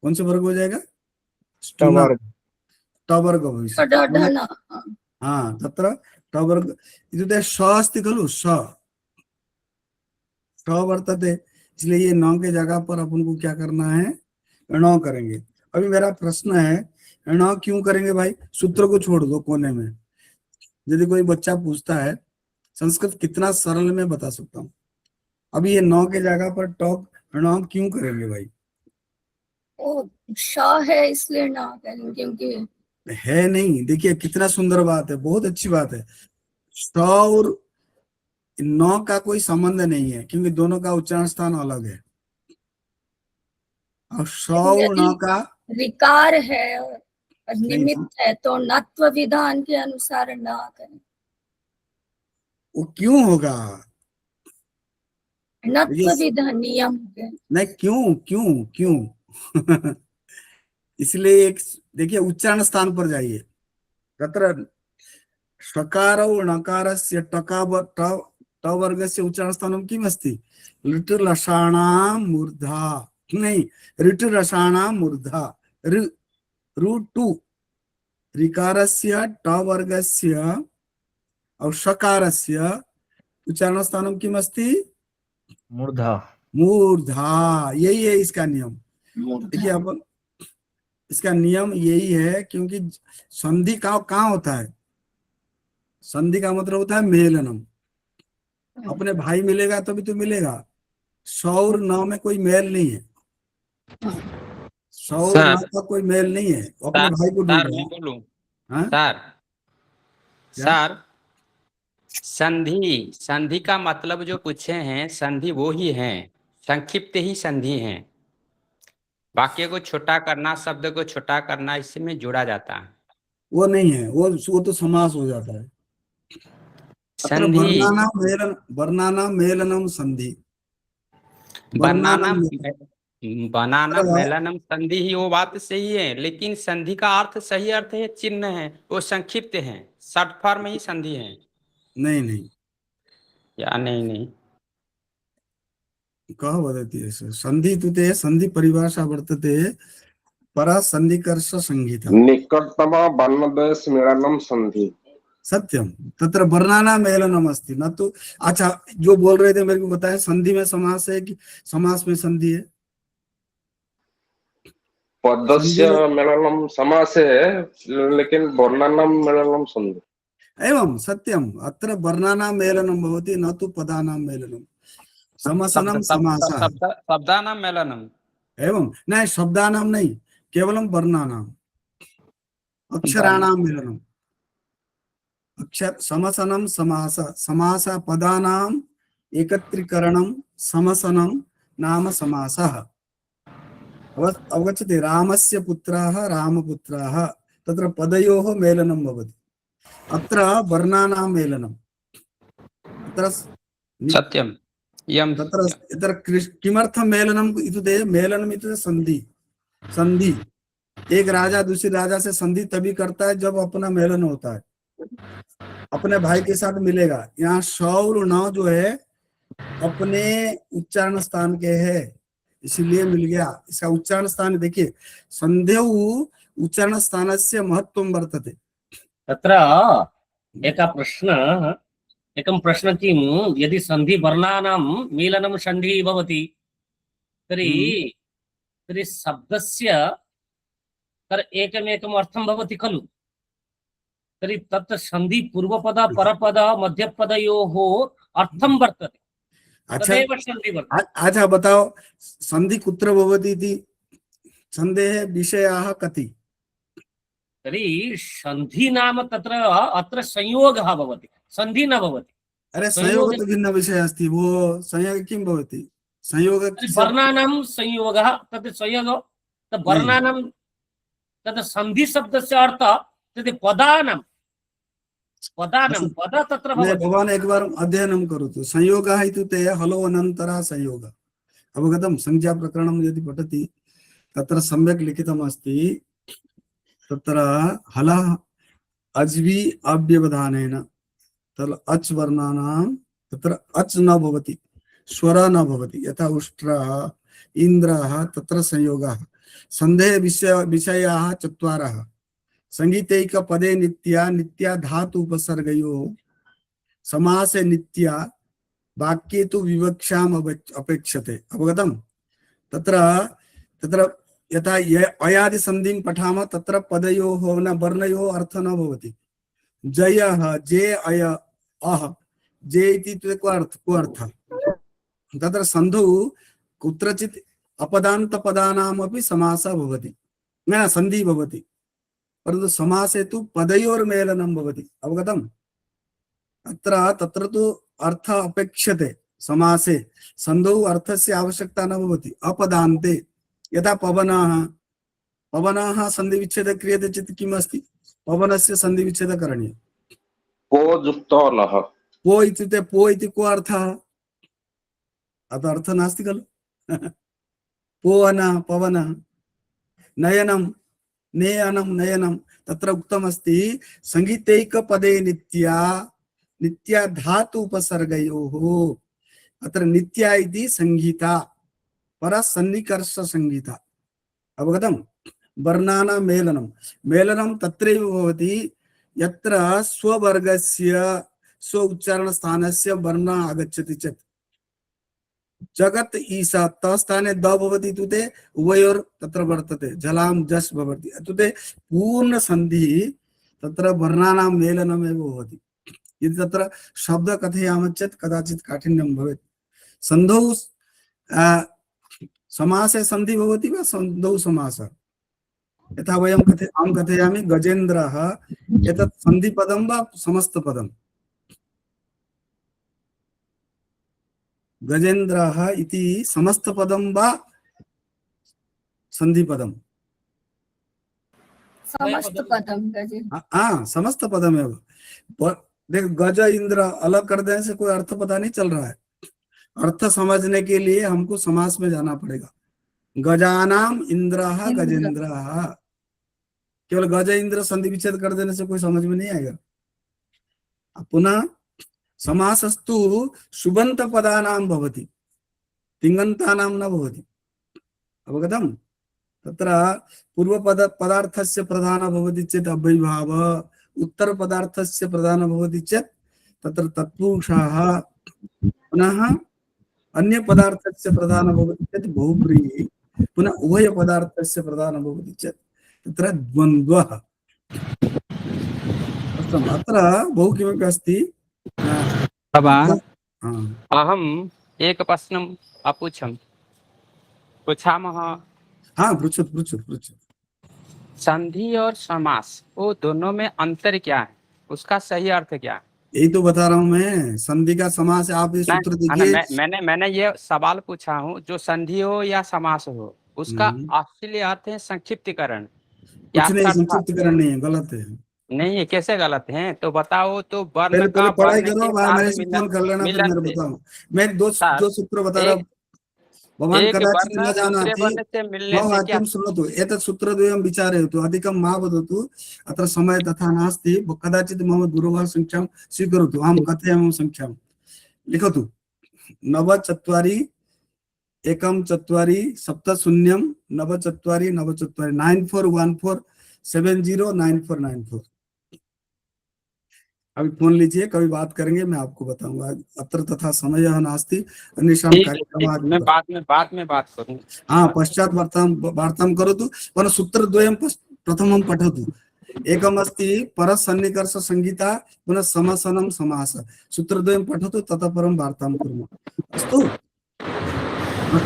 कौन से वर्ग हो जाएगा टवर्ग भविष्यति तत्र टवर्ग इत्युक्ते श अस्ति खलु श वर्तते इसलिए ये न के जगह पर अपन को क्या करना है ण करेंगे अभी मेरा प्रश्न है ण क्यों करेंगे भाई सूत्र को छोड़ दो कोने में यदि कोई बच्चा पूछता है संस्कृत कितना सरल में बता सकता हूँ अभी ये न के जगह पर टॉक ण क्यों करेंगे भाई है इसलिए ना करेंगे क्योंकि है नहीं देखिए कितना सुंदर बात है बहुत अच्छी बात है श और न का कोई संबंध नहीं है क्योंकि दोनों का उच्चारण स्थान अलग है और श और न का विकार है और निमित्त है तो नत्व विधान के अनुसार ना करें वो क्यों होगा नत्व विधान नियम नहीं क्यों इसलिए एक देखिए उच्चारण स्थान पर जाइए तत्र षकार और नकारस्य ट वर्गस्य उच्चारणस्थानं किम् अस्ति? ऋटुलषाणां मूर्धा, नहीं, ऋटुरषाणां मूर्धा, रु टु ऋकारस्य ट वर्गस्य और षकारस्य उच्चारणस्थानं किम् अस्ति? मूर्धा। मूर्धा। यही है इसका नियम। देखिए अब इसका नियम यही है, क्योंकि संधि कहाँ होता है? संधि का मतलब होता है मेलनम। अपने भाई मिलेगा तभी तो मिलेगा। सौर न में कोई मेल नहीं है, सौर सर, न का कोई मेल नहीं है, वो अपने भाई को ढूंढ सर रहा मैं है। बोलूं? हाँ? सर, क्या? सर, संधि का मतलब जो पूछे हैं, संधि वो ही है, संक्षिप्त ही संधि है। वाक्य को छोटा करना, शब्द को छोटा करना, इसमें जोड़ा जाता है। वो नहीं है, वो तो समास हो जाता है। अत्र संधि वर्णानां मेलनम संधि। बनाना वर्णानां बनाना अत्र मेलनम संधि ही, वो बात सही है, लेकिन संधि का अर्थ, सही अर्थ है चिन्ह है, वो संक्षिप्त है, शॉर्ट फॉर्म ही संधि है। नहीं या नहीं? कह वदति संधि तुते संधि परिभाषा वर्तते परा संधिकर्ष संहिता। निकटतम वर्णद्वयस्मेलनं संधि। सत्यम, तत्र वर्णानां मेलनम अस्ति, न तो। अच्छा, जो बोल रहे थे मेरे को बताया, संधि में समास है कि समास में संधि है? पदस्य संधि में मेलनं समासे, लेकिन वर्णानां मेलनं संधि। एवं सत्यम, अत्र वर्णानां मेलनम भवति, न तो पदानां मेलनम। समसनम समासः। शब्दानां मेलनम। एवं नहीं, शब्दानां नहीं, केवलम वर्णानां, अक्षराणां मेलनम। अक्षर समसनम समास, समास पदानां एकत्रीकरणं समसनं नाम समासः। अवगच्छति? रामस्य पुत्राः रामपुत्राः, तत्र पदयोः मेलनं भवति। अत्र वर्णानां मेलनम्। अत्र सत्यम। यम तत्र किमर्थं मेलनम् इत्युक्ते, मेलनम् इत्युक्ते संधि। एक राजा दूसरे राजा से संधि तभी करता है जब अपना मेलन होता है, अपने भाई के साथ मिलेगा। यहाँ शौर न जो है अपने उच्चारण स्थान के है, इसीलिए मिल गया। इसका उच्चारण स्थान देखिए, संध्यौ उच्चारण स्थानस्य महत्त्वं वर्तते। तत्र एकं प्रश्न किं, यदि संधि वर्णानां मेलनं संधि भवति तर्हि शब्दस्य एकमेकम् अर्थं भवति खलु? तर्हि तत्र संधि पूर्वपद परपद मध्यपदयोः अर्थं वर्तते। तदेव संधि वर्तते। अच्छा बताओ, संधि कुत्र भवति इति संदेह विषयाः कति? तर्हि संधि नाम तत्र अत्र संयोगः भवति, संधि न भवति। अरे संयोग तो भिन्न विषय अस्ति, वो संयोग किं भवति? संयोग वर्णानां संयोगः, तद् संयोग तद् वर्णानां, तद् संधि शब्दस्य अर्थ तद् पदानां पद तत्र भवति। भवान् एकवारम् अध्ययनं करोतु। संयोगः इत्युक्ते हलो अनन्तरः संयोगः। अवगतं? संज्ञा प्रकरणं यदि पठति तत्र सम्यक् लिखितम् अस्ति। तत्र हलः अज्वि अव्यवधानेन तत्र अच् वर्णानां तत्र अच् न भवति, स्वरः न भवति। यथा उष्ट्रः इन्द्रः, तत्र संयोगः। संदेह विषयाः चत्वारः। संगीतैक पदे नित्या, नित्या धातु उपसर्गयोः, समासे नित्या, वाक्ये तु विवक्षाम् अपेक्षते। अवगतं? तत्र यथा अयादि संधिं पठामः, तत्र पदयोः न वर्णयोः अर्थ न भवति। जयः, जे अय अह, जे इति को अर्थ। तत्र संधौ कुत्रचित् अपदान्त पदानामपि समासः भवति, न संधि भवति, परन्तु समासे तु पदयोर्मेलनं भवति। अवगतम्? तत्र तु अर्थ अपेक्षते समासे, संधौ अर्थस्य आवश्यकता न भवति। अपदान्ते यथा पवनः संधिविच्छेदः क्रियते चेत् किम् अस्ति? पवनस्य संधिविच्छेदः करणीयः। पो जुक्तो लः। पो इत्युक्ते, पो इति को अर्थः? अतः अर्थः नास्ति खलु। पोवन पवनः, नयनं नेयनं नयनं। तत्र उक्तमस्ति संगीतैक पदे नित्या, नित्या धातु उपसर्गयोः अत्र नित्या इति संहिता परसन्निकर्ष संहिता अवगतम् वर्णानां मेलनं मेलनं तत्रैव भवति यत्र स्ववर्गस्य स्व उच्चारण स्थानस्य वर्ण आगच्छति चेत् जगत् ईशा तस्थाने द भवति इत्युक्ते उभयोर् तत्र वर्तते झलां जस् भवति इत्युक्ते पूर्ण संधि तत्र वर्णानां मेलनमेव भवति यदि तत्र शब्द कथयामः चेत् कदाचित् काठिन्यं भवेत् सन्धौ समासे संधि भवति वा सन्धौ समासः यथा वयं अहं कथयामि गजेन्द्रः एतत् सन्धिपदं वा समस्तपदं गजेन्द्रः इति समस्तपदं वा सन्धिपदं समस्तपदम गजे समस्तपदमेव देख गज इंद्र अलग कर देने से कोई अर्थ पता नहीं चल रहा है अर्थ समझने के लिए हमको समास में जाना पड़ेगा गजानाम इंद्रः गजेन्द्रः केवल गज इंद्र संधि विच्छेद कर देने से कोई समझ में नहीं आएगा पुनः समासस्तु शुभंत पदानां भवति तिङन्तानां न भवति अवगतम् तत्र पूर्व पदार्थस्य प्रधान भवति चेत् अव्ययभाव उत्तर पदार्थस्य प्रधान भवति चेत् तत्र तत्पुरुषः पुनः अन्य पदार्थस्य प्रधान भवति चेत् बहुब्रीहि पुनः उभय पदार्थस्य प्रधान भवति चेत् तत्र द्वन्द्वः अत्र बहु किमपि अस्ति अहम एक प्रश्न पूछामः हाँ पृच्छतु संधि और समास वो दोनों में अंतर क्या है उसका सही अर्थ क्या है यही तो बता रहा हूँ मैं संधि का समास आप ये सूत्र देखिए मैंने ये सवाल पूछा हूँ जो संधि हो या समास हो उसका असली अर्थ है संक्षिप्तीकरण कुछ नहीं संक्षिप्तीकरण नहीं है गलत है नहीं है कैसे गलत है तो बताओ तो वर्ण का पढ़ाई करो मेरे से फोन कर लेना फिर मेरे बताओ मैं दो सूत्र बता रहा हूँ भवान् कदाचित् न जानाति शृणोतु एतत् सूत्रद्वयं विचारयतु अधिकं मा वदतु अत्र समय तथा नास्ति कदाचित् मम दूरभाषसङ्ख्यां स्वीकरोतु अहं कथयामि सङ्ख्यां लिखतु 94 14 70 94 94 9414 709494 अभी फोन लीजिए कभी बात करेंगे मैं आपको बताऊंगा अत्र तथा समय नास्ति अन्येषां कार्यक्रमात् मैं बाद में बात करूंगा हाँ पश्चात् वार्तां करोतु परन्तु सूत्रद्वयं प्रथमं पठतु एकम् अस्ति परसन्निकर्ष संहिता पुनः समसनं समास सूत्रद्वयं पठतु ततः परं वार्तां कुर्मः अस्तु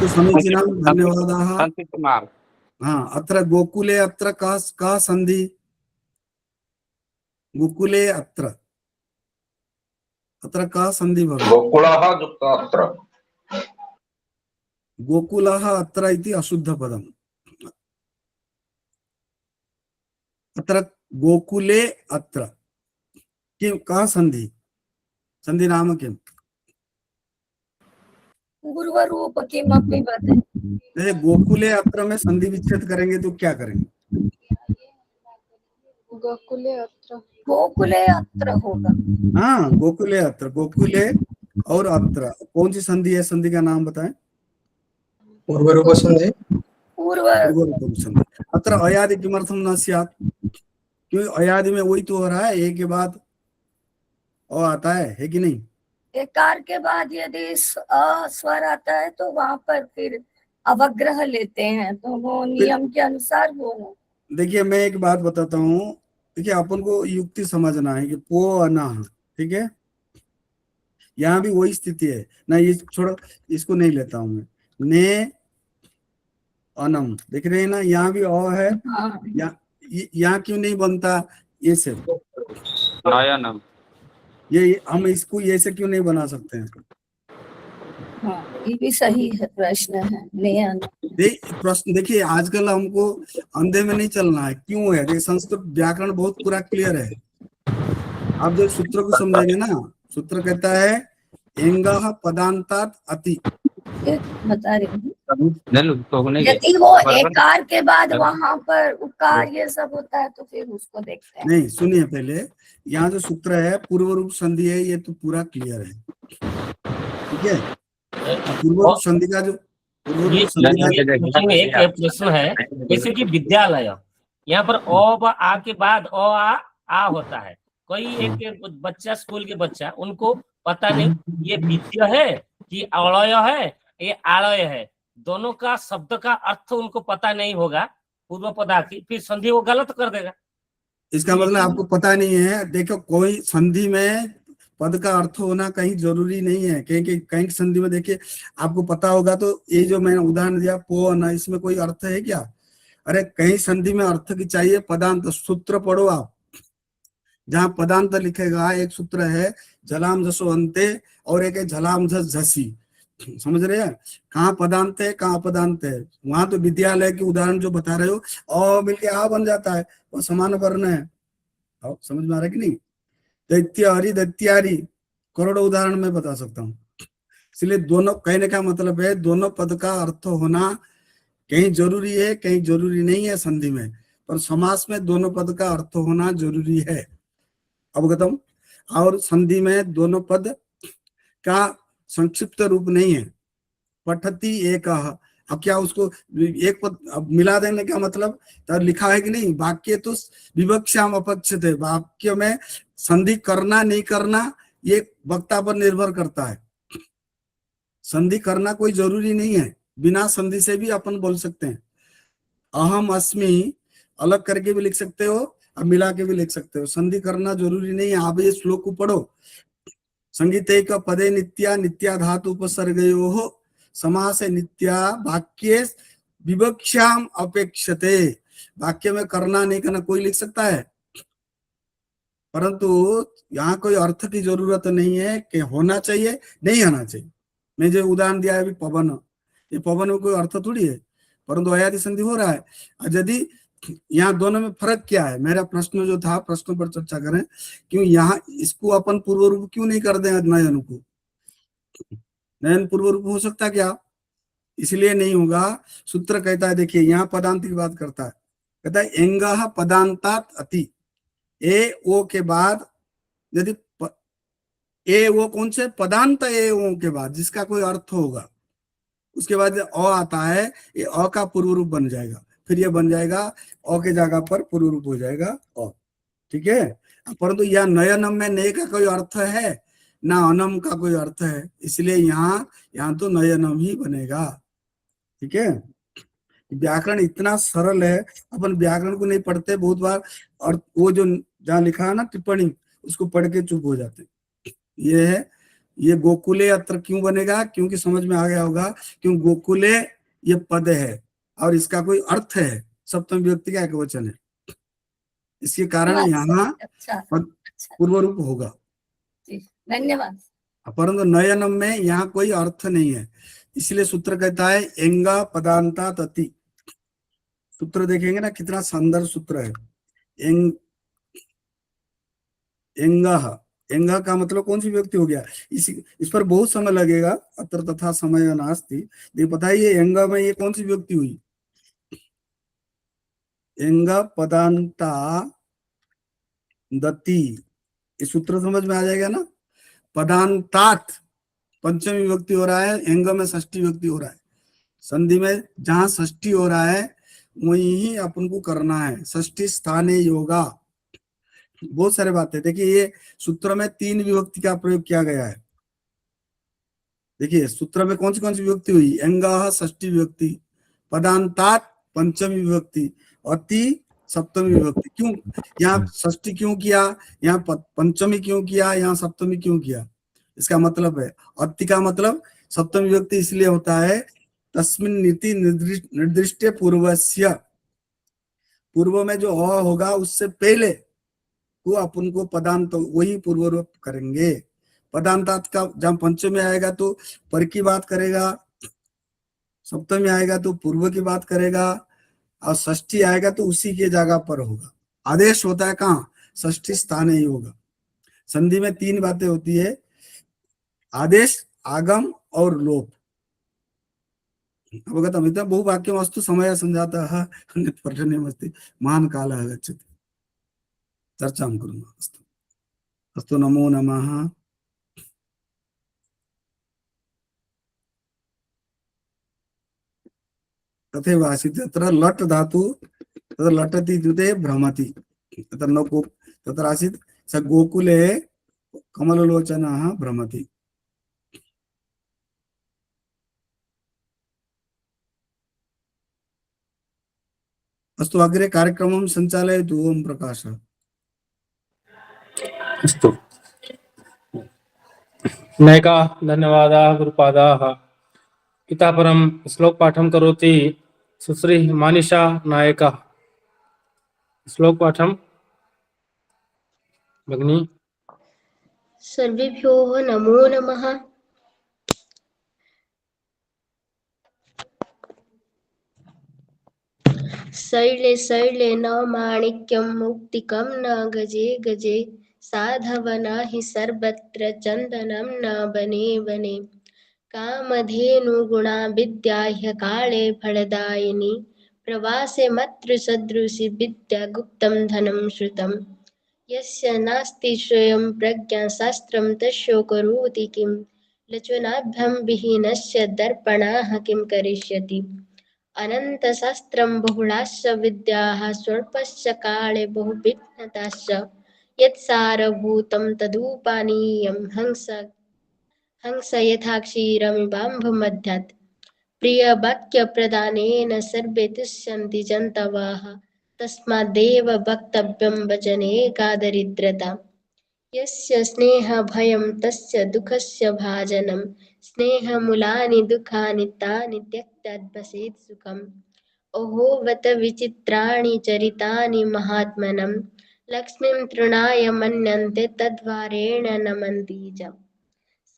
समीचीनं धन्यवादाः हाँ अत्र गोकुले अत्र कः संधि गोकुले अत्र कः संधि भवति गोकुलः अत्र इति अशुद्धपदम् अत्र गोकुले अत्र किं कः संधि नाम किम् पूर्वरूप किमपि वदति गोकुले अत्र में संधि विच्छेद करेंगे तो क्या करेंगे गोकुले अत्र होगा हाँ गोकुले अत्र गोकुले और अत्र कौन सी संधि है संधि का नाम बताएं पूर्वरूप संधि पूर्वरूप संधि अत्र अयादि किमर्थम न स्यात् क्यों अयादि में वही तो हो रहा है एक के बाद ओ आता है कि नहीं एकार के बाद यदि स्वर आता है तो वहां पर फिर अवग्रह लेते हैं तो वो नियम के अनुसार होगा देखिए मैं एक बात बताता हूँ देखिए अपन को युक्ति समझना है कि पो अना ठीक है यहाँ भी वही स्थिति है ना ये छोड़ो इसको नहीं लेता हूं मैं ने अनम देख रहे हैं ना यहाँ भी अ है यहाँ क्यों नहीं बनता ये से नयनम ये हम इसको ये से क्यों नहीं बना सकते हैं ये भी सही है प्रश्न है प्रश्न देखिए आजकल हमको अंधे में नहीं चलना है क्यों है देखिए संस्कृत व्याकरण बहुत पूरा क्लियर है आप जब सूत्र को समझेंगे ना सूत्र कहता है एंगः पदांतात अति बता रही हूँ तो होने के यदि वो एकार के बाद वहां पर उकार ये सब होता है तो फिर उसको देखते हैं। नहीं, सुनिए पहले, यहाँ जो सूत्र है पूर्व रूप संधि है, ये तो पूरा क्लियर है, ठीक है। पूर्व रूप संधि का जो पूर्व रूप संधि का एक प्रश्न है, जैसे कि विद्यालय, यहाँ पर अ व आ के बाद अ आ होता है। कोई एक बच्चा, स्कूल के बच्चा, उनको पता नहीं ये विद्या है कि अवलय है, ये आलय है, दोनों का शब्द का अर्थ उनको पता नहीं होगा पूर्व पदा की, फिर संधि वो गलत कर देगा। इसका मतलब आपको पता नहीं है। देखो, कोई संधि में पद का अर्थ होना कहीं जरूरी नहीं है, कहीं संधि में देखिए आपको पता होगा। तो ये जो मैंने उदाहरण दिया पो न, इसमें कोई अर्थ है क्या? अरे कहीं संधि में अर्थ की चाहिए पदांत। सूत्र पढ़ो आप, जहां पदांत लिखेगा, एक सूत्र है झलाम झसो अंते और एक है झलाम झस झसी, समझ रहे हैं? कहाँ पदांत है, कहाँ अपदांत है। वहां तो विद्यालय के उदाहरण जो बता रहे हो, और मिलके आ बन जाता है, वो समान वर्ण है। अब समझ में आ रहा है कि नहीं? दैत्यारी दैत्यारी, करोड़ों उदाहरण मैं बता सकता हूँ। इसलिए दोनों कहने का मतलब है, दोनों पद का अर्थ होना कहीं जरूरी है, कहीं जरूरी नहीं है संधि में, पर समास में दोनों पद का अर्थ होना जरूरी है। अवगतम? और संधि में दोनों पद का संक्षिप्त रूप नहीं है। पठती एक, अब क्या उसको एक पद अब मिला देने का मतलब, तो लिखा है कि नहीं, वाक्य तो विवक्षाम अपक्षित है। वाक्य में संधि करना नहीं करना ये वक्ता पर निर्भर करता है। संधि करना कोई जरूरी नहीं है, बिना संधि से भी अपन बोल सकते हैं। अहम अस्मि अलग करके भी लिख सकते हो और मिला के भी लिख सकते हो, संधि करना जरूरी नहीं है। आप ये श्लोक को पढ़ो, संगीते का पदे नित्या नित्या धातु उपसर्गयो हो समास नित्या वाक्य विवक्षाम अपेक्षते। वाक्य में करना नहीं करना कोई लिख सकता है, परंतु यहाँ कोई अर्थ की जरूरत नहीं है कि होना चाहिए नहीं होना चाहिए। मैं जो उदाहरण दिया है अभी पवन, ये पवन में कोई अर्थ थोड़ी है, परंतु अयादि संधि हो रहा है। यदि यहाँ दोनों में फर्क क्या है, मेरा प्रश्न जो था, प्रश्नों पर चर्चा करें। क्यों यहाँ इसको अपन पूर्व रूप क्यों नहीं कर दें? नयन को नयन पूर्व रूप हो सकता क्या? इसलिए नहीं होगा। सूत्र कहता है, देखिए यहाँ पदांत की बात करता है, कहता है एंगः पदांतात अति। ए ओ के बाद यदि ए वो कौन से पदांत ए ओ के बाद जिसका कोई अर्थ होगा, उसके बाद अ आता है, ये अ का पूर्व रूप बन जाएगा, फिर ये बन जाएगा अ के जगह पर पूर्व रूप हो जाएगा अ, ठीक है। परंतु यह नयनम में नए का कोई अर्थ है ना, अनम का कोई अर्थ है, इसलिए यहाँ तो नयनम ही बनेगा, ठीक है। व्याकरण इतना सरल है, अपन व्याकरण को नहीं पढ़ते बहुत बार, और वो जो जहाँ लिखा है ना टिप्पणी, उसको पढ़ के चुप हो जाते। ये है, ये गोकुले अत्र क्यों बनेगा? क्योंकि समझ में आ गया होगा, क्यों गोकुले ये पद है और इसका कोई अर्थ है, सप्तम विभक्ति का एकवचन है, इसके कारण यहाँ पूर्व रूप होगा। धन्यवाद। परंतु नयनम में यहाँ कोई अर्थ नहीं है, इसलिए सूत्र कहता है एंगा पदांता तति। सूत्र देखेंगे ना, कितना सुंदर सूत्र है। एंगा, एंगा का मतलब कौन सी विभक्ति हो गया? इस पर बहुत समय लगेगा, अत्र तथा समय नास्ति। ये बताइए एंगा में ये कौन सी विभक्ति हुई? एंगा पदांता दति, इस सूत्र समझ में आ जाएगा ना। पदांतात पंचमी विभक्ति हो रहा है, एंग में षष्ठी विभक्ति हो रहा है। संधि में जहां षष्ठी हो रहा है वही ही अपन को करना है। षष्ठी स्थाने योगा, बहुत सारे बातें। देखिए ये सूत्र में 3 विभक्ति का प्रयोग किया गया है। देखिए सूत्र में कौन सी विभक्ति हुई? एंगः षष्ठी विभक्ति, पदांतात पंचमी विभक्ति, अति सप्तमी विभक्ति। क्यों यहाँ षष्ठी क्यों किया, यहाँ पंचमी क्यों किया, यहाँ सप्तमी क्यों किया? इसका मतलब है, अति का मतलब सप्तमी विभक्ति इसलिए होता है, तस्मिन् नीति निर्दिष्ट पूर्वस्य, पूर्व में जो अ होगा उससे पहले वो अपन को पदांत वही पूर्व रूप करेंगे। पदांतात का जहां पंचमी आएगा तो पर की बात करेगा, सप्तमी आएगा तो पूर्व की बात करेगा, और षष्ठी आएगा तो उसी के जगह पर होगा। आदेश होता है कहाँ? षष्ठी स्थान ही होगा। संधि में 3 बातें होती है, आदेश, आगम और लोप। अवगतम् इति बहुवाक्यमस्तु समयः सञ्जातः अन्यत् पठनीयमस्ति महान् कालः गच्छति चर्चां कुर्मः अस्तु अस्तु नमो नमः तथैव आसीत् तत्र लट् धातु तत्र लटति इत्युक्ते भ्रमति तत्र न को तत्र आसीत् स गोकुले कमललोचनः भ्रमति अस्तु अग्रे कार्यक्रमं सञ्चालयतु ओम प्रकाश अस्तु नैकाः धन्यवादाः गुरुपादाः इतः परं श्लोकपाठं करोति सुश्री मानिषा नायकः श्लोकपाठं भगिनी सर्वेभ्यो नमो नमः। शैले शैले न माणिक्यं मुक्तिकं न गजे गजे साधव न हि सर्वत्र चन्दनं न बने बने कामधेनुगुणा विद्या ह्यकाले फलदायिनी प्रवासे मत्सदृशि विद्या गुप्तं धनं श्रुतं यस्य नास्ति स्वयं प्रज्ञाशास्त्रं तस्य करोति किं लचनाभ्यां विहीनस्य दर्पणाः किं करिष्यति अनन्तशास्त्रं बहुलाश्च विद्याः स्वल्पस्य काले बहुविघ्नताश्च यत्सारभूतं तदुपानीयं हंस यथा क्षीरमिवाम्भमध्यात् प्रियवाक्यप्रदानेन सर्वे तुष्यन्ति जन्तवः तस्मादेव वक्तव्यं वचने का दरिद्रता यस्य स्नेहभयं तस्य दुःखस्य भाजनं स्नेहमूलानि दुःखानि तानि त्यक्त्याद्वसेत् सुखम् अहोवत विचित्राणि चरितानि महात्मनं लक्ष्मीं तृणाय मन्यन्ते तद्वारेण नमन्ति च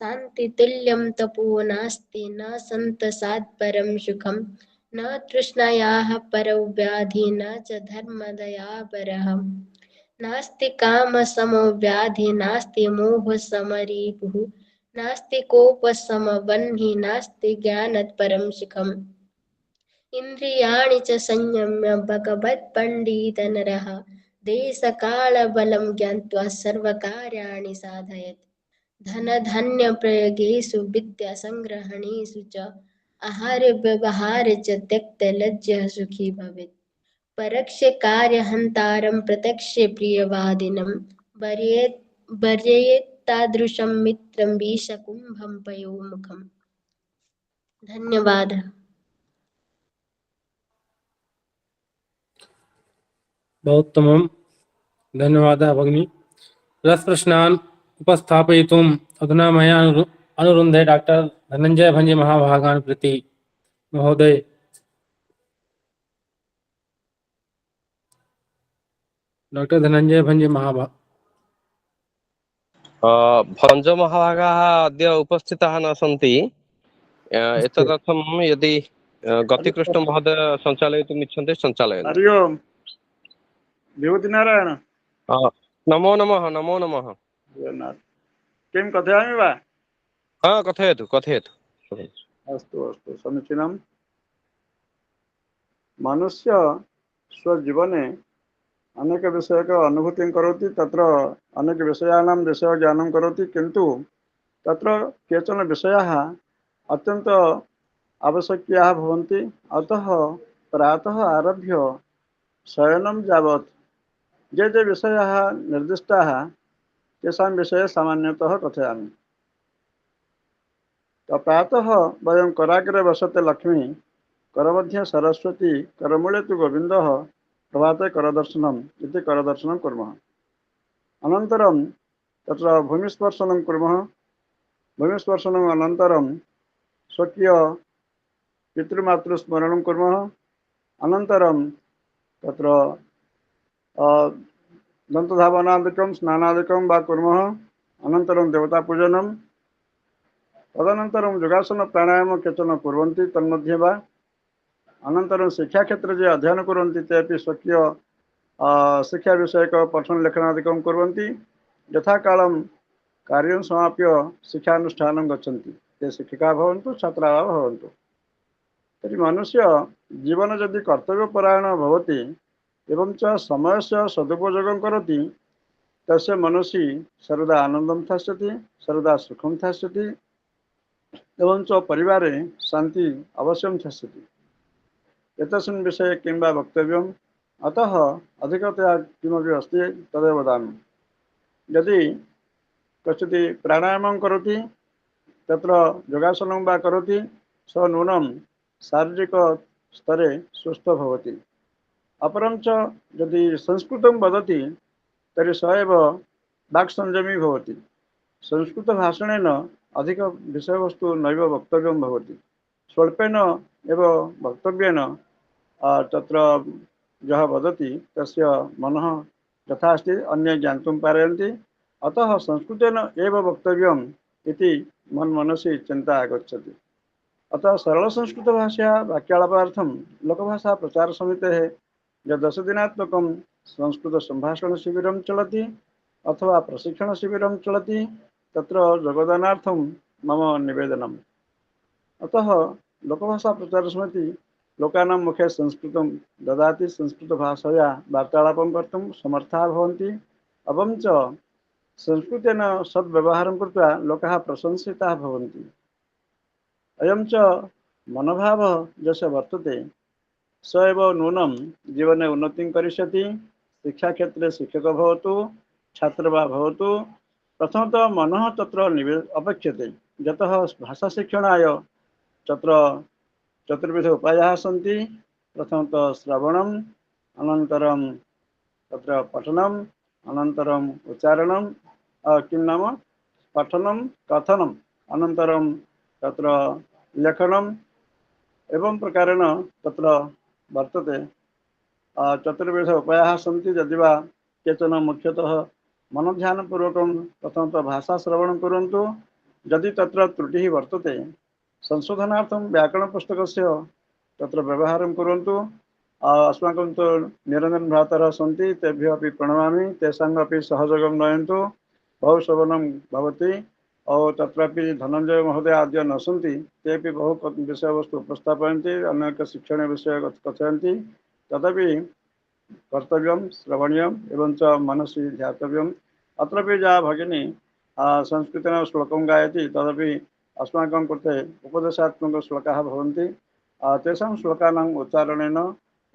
शान्तितुल्यं तपो नास्ति न सन्तसात् परं सुखं न तृष्णायाः परो व्याधि न च धर्मदया परः नास्ति कामसमो व्याधि नास्ति मोहसमरिपुः नास्ति कोपसमवह्निः नास्ति ज्ञानात् परं सुखम् इन्द्रियाणि च संयम्य भगवत्पण्डितनरः देशकालबलं ज्ञात्वा सर्वकार्याणि साधयेत् धनधान्यप्रयोगेषु विद्यासङ्ग्रहणेषु च आहारव्यवहारे च त्यक्तलज्जः सुखी भवेत् परोक्षे कार्यहन्तारं प्रत्यक्षे प्रियवादिनं वर्येत् तादृशं मित्रं विषकुम्भं पयोमुखम्। धन्यवादः। बहुत्तमं धन्यवादः भगिनी रसप्रश्नान् उपस्थापयितुम् अधुना मया अनुरुन्धे डॉक्टर धनंजय भंजे महाभागान् प्रति महोदय डॉक्टर धनंजय भंजे महाभाग भञ्जमहाभागाः अद्य उपस्थिताः न सन्ति एतदर्थं यदि गतिकृष्ण महोदय सञ्चालयितुम् इच्छन्ति सञ्चालयन्तु। हरि ओम् विभूतिनारायण नमो नमः नमो नमः किं कथयामि वा? कथयतु कथयतु। अस्तु अस्तु समीचीनं। मनुष्य स्वजीवने अनेक विषयक अनुभूतिं करोति तत्र अनेक विषयाणां विषयज्ञानं करोति किन्तु तत्र केचन विषयाः अत्यन्त आवश्यकीयाः भवन्ति अतः प्रातः आरभ्य शयनं यावत् ये विषयाः निर्दिष्टाः तेषां विषये सामान्यतः कथयामि। तो प्रातः वयं कराग्रे वसते लक्ष्मी करमध्ये सरस्वती करमूले तु गोविन्दः प्रभाते करदर्शनम् इति करदर्शनं कुर्मः। अनन्तरं तत्र भूमिस्पर्शनं कुर्मः। भूमिस्पर्शनम् अनन्तरं स्वकीय पितृमातृस्मरणं कुर्मः। अनन्तरं तत्र दन्तधावनादिकं स्नानादिकं वा कुर्मः। अनन्तरं देवतापूजनं तदनन्तरं योगासन प्राणायाम केचन कुर्वन्ति तन्मध्ये वा। अनन्तरं शिक्षाक्षेत्रे ये अध्ययनं कुर्वन्ति ते अपि स्वकीय शिक्षाविषयक पठनलेखनादिकं कुर्वन्ति। यथाकालं कार्यं समाप्य शिक्षानुष्ठानं गच्छन्ति। ते शिक्षिकाः भवन्तु छात्राः वा भवन्तु। तर्हि मनुष्य जीवन यदि कर्तव्यपरायण भवति एवं च समयस्य सदुपयोगं करोति तस्य मनसि सर्वदा आनन्दं स्थास्यति, सर्वदा सुखं स्थास्यति एवं च परिवारे शान्ति अवश्यं स्थास्यति। एतस्मिन् विषये किं वा वक्तव्यम्? अतः अधिकतया किमपि अस्ति तदेव वदामि। यदि कश्चित् प्राणायामं करोति, तत्र योगासनं वा करोति, स नूनं शारीरिकस्तरे स्वस्थ भवति। अपरं च यदि संस्कृतं वदति तर्हि स एव वाक्संयमी भवति। संस्कृतभाषणेन अधिक विषयवस्तु नैव वक्तव्यं भवति, स्वल्पेन एव वक्तव्येन तत्र यः वदति तस्य मनः यथा अस्ति अन्ये ज्ञातुं पारयन्ति। अतः संस्कृतेन एव वक्तव्यम् इति मनसि चिन्ता आगच्छति। अतः सरलसंस्कृतभाषया वाक्यालापार्थं लोकभाषा प्रचारसमितेः यद्10 दिनात्मकं संस्कृतसम्भाषणशिबिरं चलति अथवा प्रशिक्षणशिबिरं चलति, तत्र योगदानार्थं मम निवेदनम्। अतः लोकभाषा प्रचारसमिति लोकानां मुखे संस्कृतं ददाति, संस्कृतभाषया वार्तालापं कर्तुं समर्थाः भवन्ति। एवं च संस्कृतेन सद्व्यवहारं कृत्वा लोकाः प्रशंसिताः भवन्ति। अयं च मनोभावः यस्य वर्तते स एव नूनं जीवने उन्नतिं करिष्यति। शिक्षाक्षेत्रे शिक्षकः भवतु, छात्रः वा भवतु, प्रथमतः मनः तत्र अपेक्षते। यतः भाषाशिक्षणाय तत्र चतुर्विध उपायाः सन्ति। प्रथमतः श्रवणम्, अनन्तरं तत्र पठनम्, अनन्तरम् उच्चारणं, किं नाम पठनं कथनम्, अनन्तरं तत्र लेखनम्। एवं प्रकारेण तत्र वर्तते। चतुर्विध उपायाः सन्ति। यदि वा केचन मुख्यतः मनोध्यानपूर्वकं प्रथमतः भाषाश्रवणं कुर्वन्तु। यदि तत्र त्रुटिः वर्तते संशोधनार्थं व्याकरणपुस्तकस्य तत्र व्यवहारं कुर्वन्तु। अस्माकं तु निरञ्जन भ्रातरः सन्ति, तेभ्यः अपि प्रणमामि। तेषामपि सहयोगं नयन्तु, बहु शोभनं भवति। और तत्रापि धनंजय महोदय आद्य न सन्ति, तेपि बहु विषयवस्तु उपस्थापयन्ति, अनेक शिक्षण विषय कथयन्ति। तदपि कर्तव्यं, श्रवणीयम् एवं च मनसि ध्यातव्यम्। अत्रापि या भगिनी संस्कृतेन श्लोकं गायति, तदपि अस्माकं कृते उपदेशात्मकश्लोकाः भवन्ति। तेषां श्लोकानाम् उच्चारणेन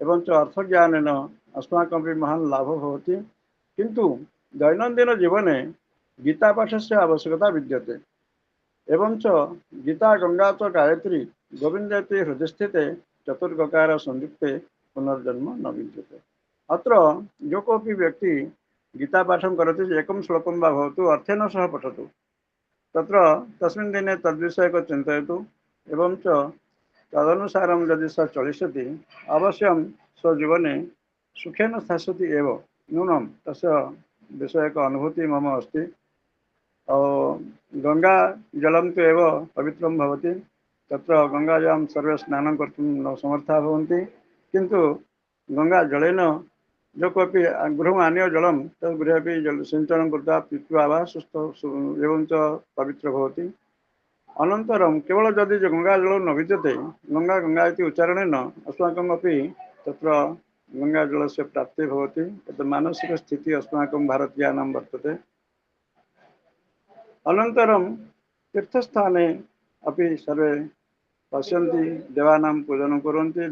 एवं च अर्थज्ञानेन अस्माकमपि महान् लाभः भवति। किन्तु दैनन्दिनजीवने गीतापाठस्य आवश्यकता विद्यते। एवं च गीता गंगा च गायत्री गोविन्देति हृदयस्थिते चतुर्गकार संयुक्ते पुनर्जन्म न विद्यते। अत्र जो कोऽपि व्यक्ति गीतापाठं करोति, एकं श्लोकं वा भवतु, अर्थेन सह पठतु। तत्र तस्मिन् दिने तद्विषयकं चिन्तयतु। एवं च तदनुसारं यदि सः चलिष्यति, अवश्यं स्वजीवने सुखेन स्थास्यति एव। नूनं तस्य विषयक अनुभूतिः मम अस्ति। गंगा जलं तु एव पवित्रं भवति। तत्र गंगायां सर्वे स्नानं कर्तुं न समर्थाः भवन्ति, किन्तु गंगाजलेन जो कोऽपि गृहम् आनीय जलं तद् गृहे अपि सिञ्चनं कृत्वा पीत्वा वा सुस्थ एवं च पवित्र भवति। अनन्तरं केवलं यदि गङ्गाजलं न विद्यते, गङ्गा गङ्गा इति उच्चारणेन अस्माकमपि तत्र गङ्गाजलस्य प्राप्तिः भवति। तत् मानसिकस्थितिः अस्माकं भारतीयानां वर्तते। अनन्तरं तीर्थस्थाने अपि सर्वे पश्यन्ति, देवानां पूजनं कुर्वन्ति,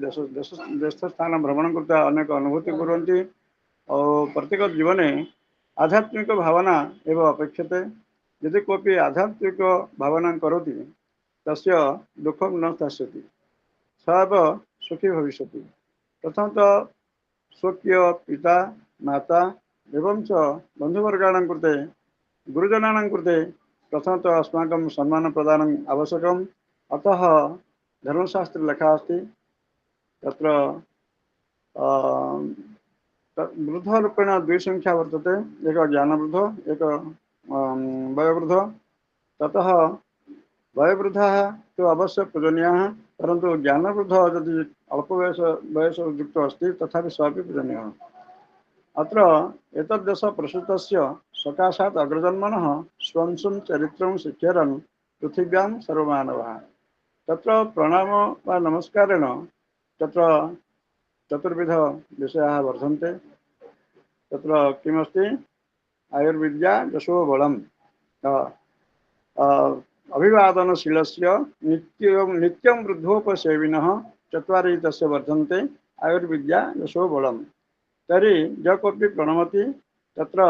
देशस्थानं भ्रमणं कृत्वा अनेक अनुभूतिः कुर्वन्ति। प्रत्येकजीवने आध्यात्मिकभावना एव अपेक्षते। यदि कोऽपि आध्यात्मिकभावनां करोति तस्य दुःखं न स्थास्यति, सः एव सुखी भविष्यति। प्रथमतः स्वकीय पिता माता एवं च बन्धुवर्गाणां कृते, गुरुजनानां कृते प्रथमतः अस्माकं सम्मानप्रदानम् आवश्यकम्। अतः धर्मशास्त्रे लिखा अस्ति, तत्र वृद्धरूपेण द्विसंख्या वर्तते, एक ज्ञानवृद्ध, एक वयोवृद्ध। ततः वयोवृद्धाः तु अवश्य पूजनीयाः, परन्तु ज्ञानवृद्धः यदि अल्पवयसयुक्तः अस्ति तथापि सः अपि पूजनीयः। अत्र एतद्देश प्रसूतस्य सकाशात् अग्रजन्मनः स्वं चरित्रं शिक्षरन् पृथिव्यां सर्वमानवाः। तत्र प्रणाम वा नमस्कारेण तत्र चतुर्विध विषयाः वर्तन्ते। तत्र किमस्ति आयुर्विद्या यशो बलम् अभिवादनशीलस्य नित्यं वृद्धोपसेविनः चत्वारि तस्य वर्तन्ते आयुर्विद्या यशो बलम्। तर्हि यः कोऽपि प्रणमति तत्र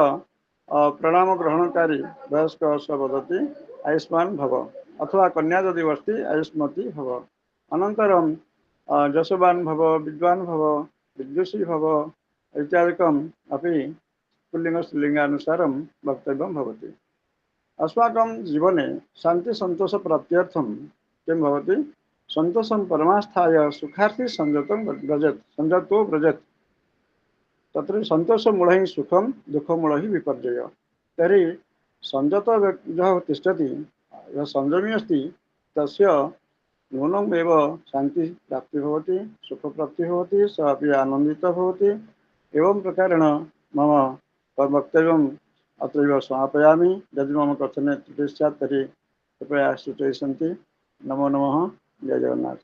प्रणाम ग्रहणकारी वयस्क स वदति आयुष्मान् भव अथवा कन्या यदि अस्ति आयुष्मती भव। अनन्तरं यशवान् भव विद्वान् भव विद्युषी भव इत्यादिकम् अपि पुल्लिङ्ग स्त्रीलिङ्गानुसारं वक्तव्यं भवति। अस्माकं जीवने शान्ति सन्तोष प्राप्त्यर्थं किं भवति सन्तोषं परमास्थाय सुखार्थी संयतं व्रजेत् संयतो व्रजेत्। तत्र सन्तोषमूलं सुखं दुःखमूलं विपर्यय। तर्हि संयतः यः तिष्ठति यः संयमी अस्ति तस्य नूनमेव शान्ति प्राप्ति भवति सुखप्राप्तिः भवति सः अपि आनन्दितः भवति। एवं प्रकारेण मम वक्तव्यम् अत्रैव समापयामि। यदि मम कथने त्रुटिः स्यात् तर्हि कृपया सूचयन्तु। नमो नमः। जय जगन्नाथ।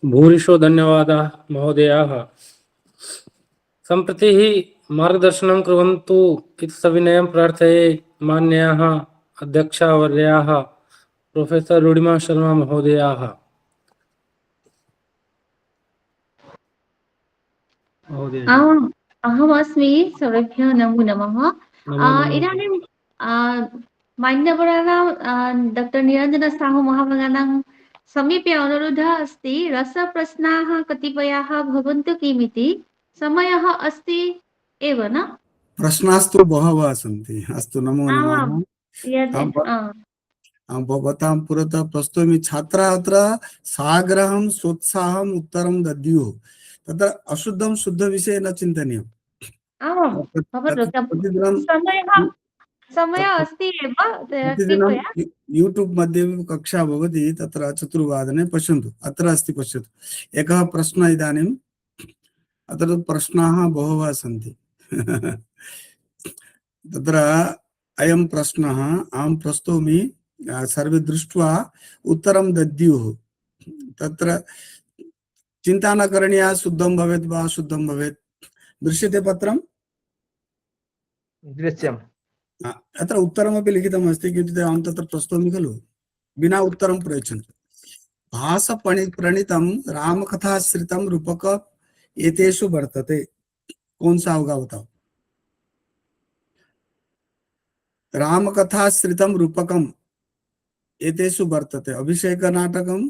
भूरिशो धन्यवादाः महोदयाः। सम्प्रति मार्गदर्शनं कुर्वन्तु इति सविनयं प्रार्थये मान्याः अध्यक्षावर्याः प्रोफेसर रुडिमा शर्मा महोदयाः। अहमस्मि सर्वेभ्यः नमो नमः। इदानीं मान्यवराणां डॉक्टर निरञ्जन साहु महाभागानां समीपे अनुरोधः अस्ति रसप्रश्नाः कतिपयाः भवन्तु किमिति। समयः अस्ति एव न? प्रश्नास्तु बहवः सन्ति। अस्तु नमो नमः। भवतां पुरतः प्रस्तौमि। छात्राः अत्र साग्रहं सोत्साहम् उत्तरं दद्युः। तत्र अशुद्धं शुद्धविषये न चिन्तनीयम्। समयः अस्ति एव। प्रतिदिनं यूट्यूब् मध्ये कक्षा भवति तत्र 4 पश्यन्तु। अत्र अस्ति पश्यतु। एकः प्रश्नः इदानीम् अत्र प्रश्नाः बहवः सन्ति। तत्र अयं प्रश्नः अहं प्रस्तौमि सर्वे दृष्ट्वा उत्तरं दद्युः। तत्र चिन्ता न करणीया शुद्धं भवेत् वा अशुद्धं भवेत्। दृश्यते पत्रं? दृश्यम्। अत्र उत्तरमपि लिखितमस्ति किन्तु अहं तत्र प्रस्तौमि खलु विना उत्तरं प्रयच्छन्तु। भासप्रणीतं रामकथाश्रितं रूपक एतेषु वर्तते। कौन सा होगा बताओ? रामकथाश्रितं रूपकम एतेषु वर्तते। अभिषेक नाटकम,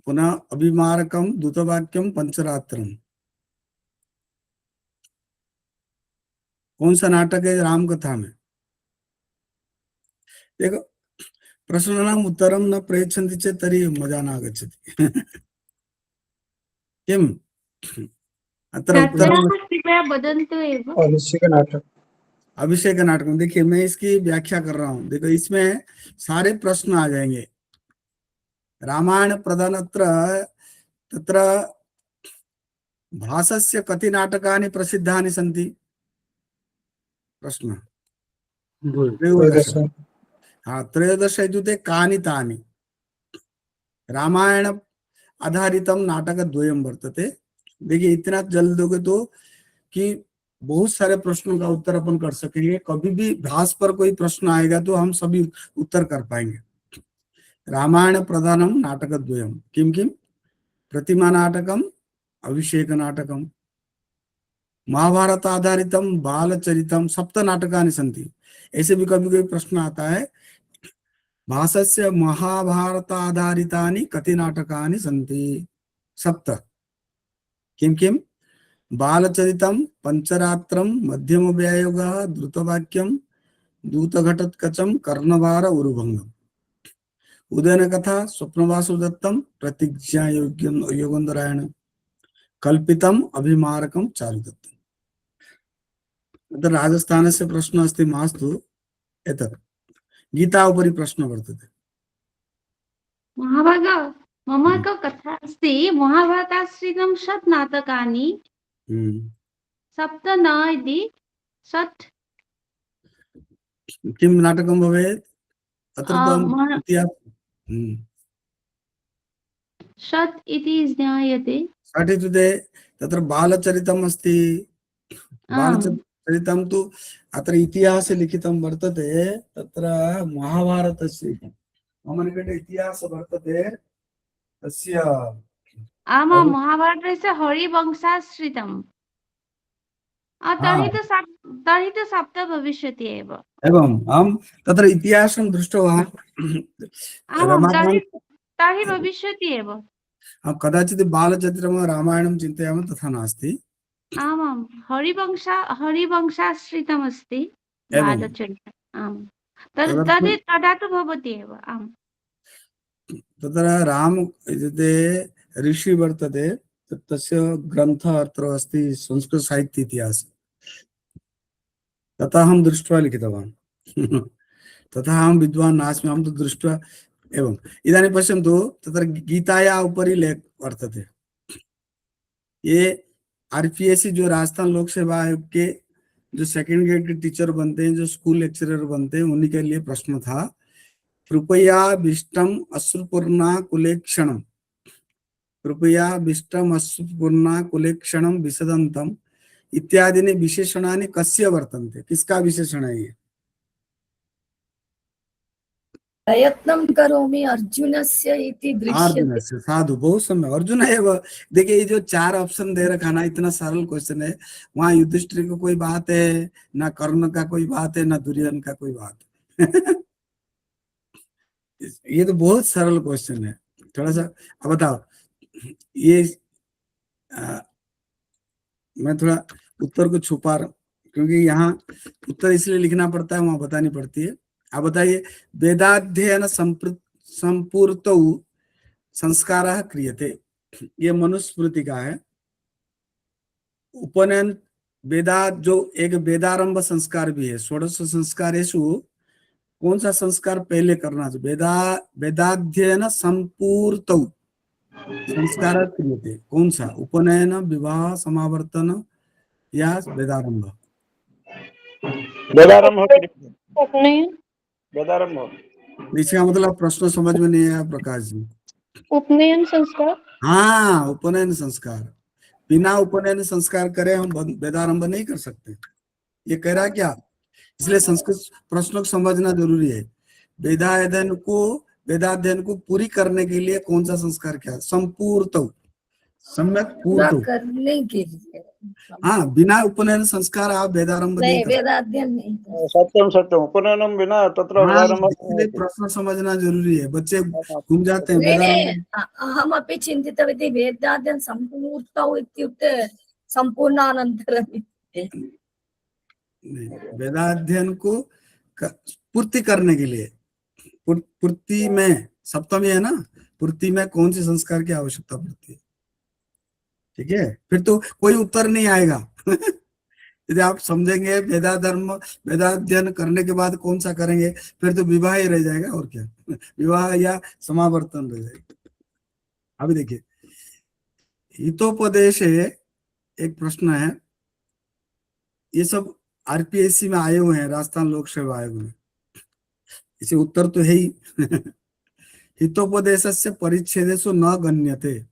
पुनः अभिमारकम, दूतवाक्यम, पंचरात्रम। कौन सा नाटक है राम कथा में? देखो प्रश्नानाम् उत्तरं न प्रयच्छन्ति चेत् तर्हि मजा न आगच्छति। किम् अत्र अभिषेक नाटक। देखिए मैं इसकी व्याख्या कर रहा हूँ। देखो इसमें सारे प्रश्न आ जाएंगे। रामायण प्रधानत्र तत्र भासस्य कति नाटकानि प्रसिद्धानि सन्ति? प्रश्न 13 इत्युक्ते कानि तानि। रामायण आधारितं नाटकद्वयं वर्तते। देखिए इतना जल्द दोगे तो कि बहुत सारे प्रश्नों का उत्तर अपन कर सकेंगे। कभी भी भास पर कोई प्रश्न आएगा तो हम सभी उत्तर कर पाएंगे। रामायण प्रधानम नाटकद्वयं किं किं? प्रतिमा नाटकम, अभिषेक नाटकम। महाभारत आधारितम बालचरितम, 7 नाटकानि सन्ति। ऐसे भी कभी कोई प्रश्न आता है भासस्य महाभारत आधारितानि कति नाटकानि सन्ति? 7। किं किं? बालचरितम, पंचरात्रम, मध्यम व्यायोगः, द्रुतवाक्यम, दूतघटोत्कचम, कर्णवार उरुभंगम। उदयन कथा, स्वप्नवासुदत्तम, प्रतिज्ञा योगेन्द्रायण, कल्पितम, अभिमारकम, चारुदत्तम। राजस्थान से प्रश्न अस्ति मास्तु। एतत् गीता उपरि प्रश्न वर्तते। महाभाग मम एका कथा अस्ति। महाभारताश्रितं 7 नाटकानि 7 न इति 7 किं नाटकं भवेत् अत्र तु महा- इतिहास षट् इति ज्ञायते। षट् इत्युक्ते तत्र बालचरितम् अस्ति। बालचरितं तु अत्र इतिहासे लिखितं वर्तते। तत्र महाभारतस्य मम निकटे इतिहासः वर्तते तस्य आमां महाभारतस्य हरिवंशाश्रितम्। तर्हि तु सप्त भविष्यति एव। एवम् अहं तत्र इतिहासं दृष्टवान्। तर्हि भविष्यति एव। कदाचित् बालचरितं रामायणं चिन्तयामः तथा नास्ति। आमां हरिवंशाश्रितमस्ति बालचरितम्। आम् तदा तु भवति एव। आम् तत्र राम इत्युक्ते ऋषि वर्तते तस्य ग्रन्थः अत्र अस्ति संस्कृतसाहित्य इतिहास। तथा अहं दृष्ट्वा लिखितवान्। तथा अहं विद्वान् नास्मि, अहं तु दृष्ट्वा एवम्। इदानीं पश्यन्तु तत्र गीतायाः उपरि लेख वर्तते। ये आरपीएससी जो राजस्थान लोक सेवा आयोग के जो सेकंड ग्रेड के टीचर बनते हैं, जो स्कूल लेक्चरर बनते हैं, उन्हीं के लिए प्रश्न था, कृपया विष्टम अश्रुपूर्णा कुलेक्षणम, कृपया विष्टम अश्रुपूर्णा कुलेक्षणम विशदंतम इत्यादि ने विशेषणानि कस्य वर्तन्ते। किसका विशेषण है ये? प्रयत्नं करोमि अर्जुनस्य इति दृश्यते। अर्जुनस्य, साधु, बहुत सम्यक। अर्जुन है वो। देखिए ये जो 4 ऑप्शन दे रखा ना, इतना सरल क्वेश्चन है। वहां युधिष्ठिर का कोई बात है ना, कर्ण का कोई बात है ना, दुर्योधन का कोई बात है। ये तो बहुत सरल क्वेश्चन है। थोड़ा सा अब बताओ ये मैं थोड़ा उत्तर को छुपा रहा हूं क्योंकि यहाँ उत्तर इसलिए लिखना पड़ता है, वहां बतानी पड़ती है। आप बताइए, वेदाध्ययन संपूर्तौ संस्कारः क्रियते, ये मनुस्मृति का है। उपनयन वेदा जो एक वेदारंभ संस्कार भी है, 16 संस्कारेषु कौन सा संस्कार पहले करना चाहिए? वेदाध्ययन संपूर्तौ संस्कार क्रियते, कौन सा? उपनयन, विवाह, समावर्तन या वेदारंभ? वेदारंभ। इसका मतलब प्रश्न समझ में नहीं आया प्रकाश जी? उपनयन संस्कार। हाँ, उपनयन संस्कार। बिना उपनयन संस्कार करे हम वेदारंभ नहीं कर सकते। ये कह रहा क्या? इसलिए संस्कृत प्रश्नों को समझना जरूरी है। वेदाध्ययन को पूरी करने के लिए कौन सा संस्कार क्या? संपूर्त, सम्यक पूर्ण करने के लिए। हाँ, बिना उपनयन संस्कार आप वेदारंभ नहीं कर सकते। वेदाध्ययन नहीं। सत्यम सत्यम, उपनयनम बिना तत्र वेदारंभ। इसलिए प्रश्न समझना जरूरी है। बच्चे घूम जाते हैं वेदारंभ। अहमपि चिन्तितवती वेदाध्ययन संपूर्तौ इत्युक्ते संपूर्णानन्तरम्। वेदाध्ययन को पूर्ति करने के लिए, पूर्ति में सप्तमी है ना, पूर्ति में कौन सी संस्कार की आवश्यकता पड़ती है? ठीक है, फिर तो कोई उत्तर नहीं आएगा। यदि आप समझेंगे वेदाध्ययन करने के बाद कौन सा करेंगे, फिर तो विवाह ही रह जाएगा और क्या, विवाह या समावर्तन रह जाएगा। अभी देखिए, हितोपदेश एक प्रश्न है, ये सब आरपीएससी में आए हुए हैं, राजस्थान लोक सेवा आयोग में। इसे उत्तर तो है ही। हितोपदेशस्य परिच्छेदेषु न गण्यते।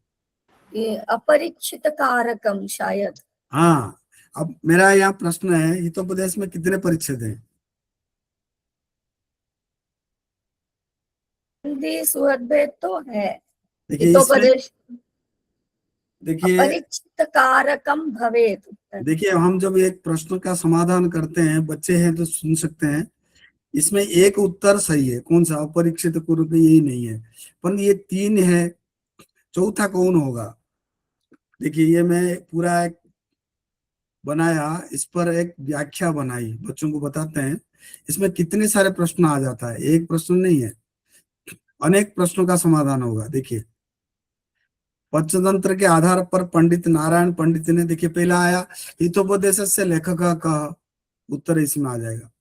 ये अपरिचित कारकम शायद। हाँ, अब मेरा यहाँ प्रश्न है, हितोपदेश में कितने परिच्छेद हैं? हिंदी सुहृदभेद तो है। हितोपदेश, देखिए अपरिचित कारकम भवेत। देखिए, हम जब एक प्रश्न का समाधान करते हैं, बच्चे हैं तो सुन सकते हैं, इसमें एक उत्तर सही है, कौन सा? अपरिचित कुरूप, यही नहीं है, पर ये 3 है, चौथा कौन होगा? देखिए, ये मैं पूरा एक बनाया, इस पर एक व्याख्या बनाई, बच्चों को बताते हैं। इसमें कितने सारे प्रश्न आ जाता है, एक प्रश्न नहीं है, अनेक प्रश्नों का समाधान होगा। देखिए, पंचतंत्र के आधार पर पंडित नारायण पंडित ने, देखिए पहला आया हितोपदेश से लेखक का उत्तर इसमें आ जाएगा।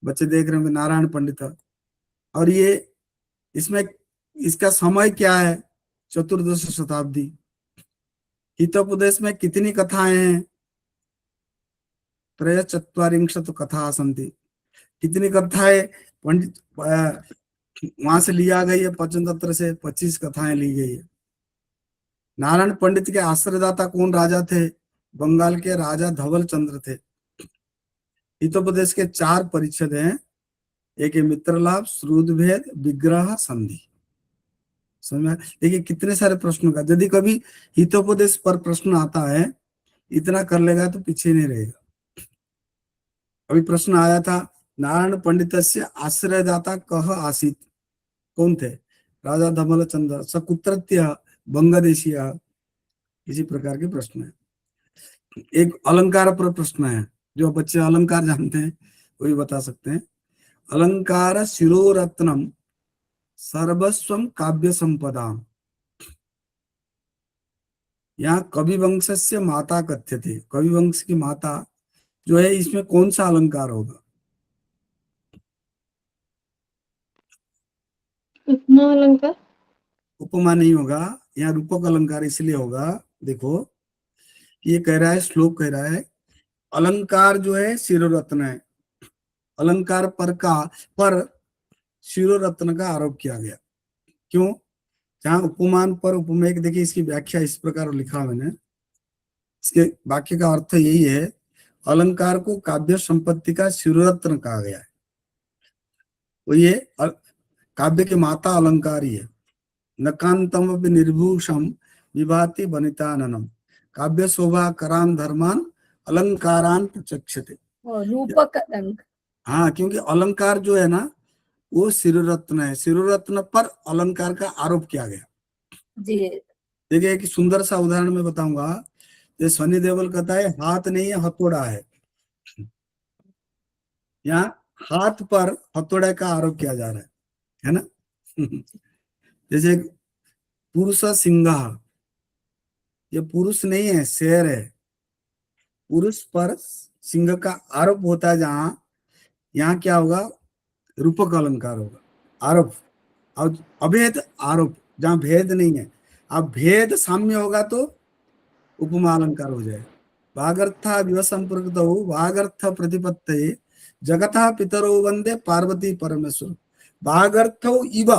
बच्चे देख रहे होंगे नारायण पंडित, और ये इसमें इसका समय क्या है? 14th शताब्दी। हितोपदेश में कितनी कथाएं हैं? 43 कथा सन्ति। कितनी कथाएं पंडित वहां से लिया गई है, पंचतंत्र से 25 कथाएं ली गई है। नारायण पंडित के आश्रयदाता कौन राजा थे? बंगाल के राजा धवल चंद्र थे। हितोपदेश के 4 परिच्छेद हैं, एक है मित्रलाभ, श्रुतभेद, विग्रह, संधि। समझ देखिए कितने सारे प्रश्नों का, यदि कभी हितोपदेश पर प्रश्न आता है, इतना कर लेगा तो पीछे नहीं रहेगा। अभी प्रश्न आया था, नारायण पंडित से आश्रयदाता कह आसीत, कौन थे? राजा धवल चंद्र। सकुत्रत्य बंगदेशीय, इसी प्रकार के प्रश्न है। एक अलंकार पर प्रश्न है, जो बच्चे अलंकार जानते हैं वही बता सकते हैं। अलंकार शिरोरत्नम सर्वस्वम काव्य संपदा, यहाँ कवि वंश से माता कथ्य थे, कवि वंश की माता जो है, इसमें कौन सा अलंकार होगा? उपमा अलंकार। उपमा नहीं होगा, यहाँ रूपक अलंकार इसलिए होगा। देखो ये कह रहा है, श्लोक कह रहा है, अलंकार जो है शिरोरत्न है, अलंकार पर शिरोरत्न का आरोप किया गया। क्यों? जहां उपमान पर उपमेय, देखिए इसकी व्याख्या इस प्रकार लिखा मैंने, इसके वाक्य का अर्थ यही है, अलंकार को काव्य संपत्ति का शिरोरत्न कहा गया है। वो ये काव्य के माता अलंकार ही है। नकांतम निर्भूषम विभाति वनिताननम काव्य शोभा करान धर्मान अलंकारान प्रचक्षते। रूपक अलंकार। हाँ, क्योंकि अलंकार जो है ना वो शिरोरत्न है, शिरोरत्न पर अलंकार का आरोप किया गया जी। देखिए एक सुंदर सा उदाहरण मैं बताऊंगा। ये सनी देओल कहता है हाथ नहीं है हथौड़ा है, यहाँ हाथ पर हथौड़े का आरोप किया जा रहा है ना। जैसे पुरुष सिंह, ये पुरुष नहीं है, शेर है। पुरुष पर सिंह का आरोप होता है, जहां यहाँ क्या होगा? रूपक अलंकार होगा, आरोप। और अभेद आरोप, जहां भेद नहीं है। अब भेद साम्य होगा तो उपमा अलंकार हो जाएगा। वागर्था विव संप्रकृतौ वागर्थ प्रतिपत्तये जगतः पितरौ वंदे पार्वती परमेश्वर। वागर्थौ इव,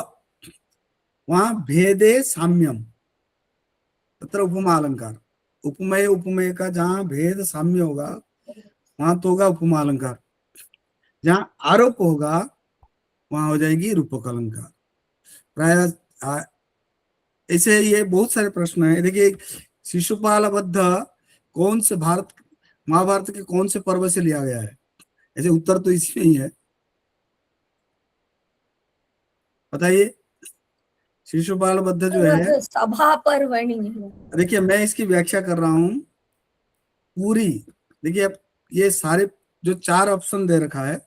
वहां भेदे साम्यम, तत्र उपमा अलंकार। उपमेय उपमेय का जहां भेद साम्य होगा वहां तो होगा उपमा अलंकार, जहां आरोप होगा वहां हो जाएगी रूपक अलंकार। प्राय ऐसे ये बहुत सारे प्रश्न है। देखिए शिशुपाल बद्ध कौन से महाभारत के कौन से पर्व से लिया गया है? ऐसे उत्तर तो इसमें ही है, बताइए। शिशुपाल बद्ध जो है सभा पर्वणि। देखिए मैं इसकी व्याख्या कर रहा हूं पूरी। देखिए ये सारे जो 4 ऑप्शन दे रखा है,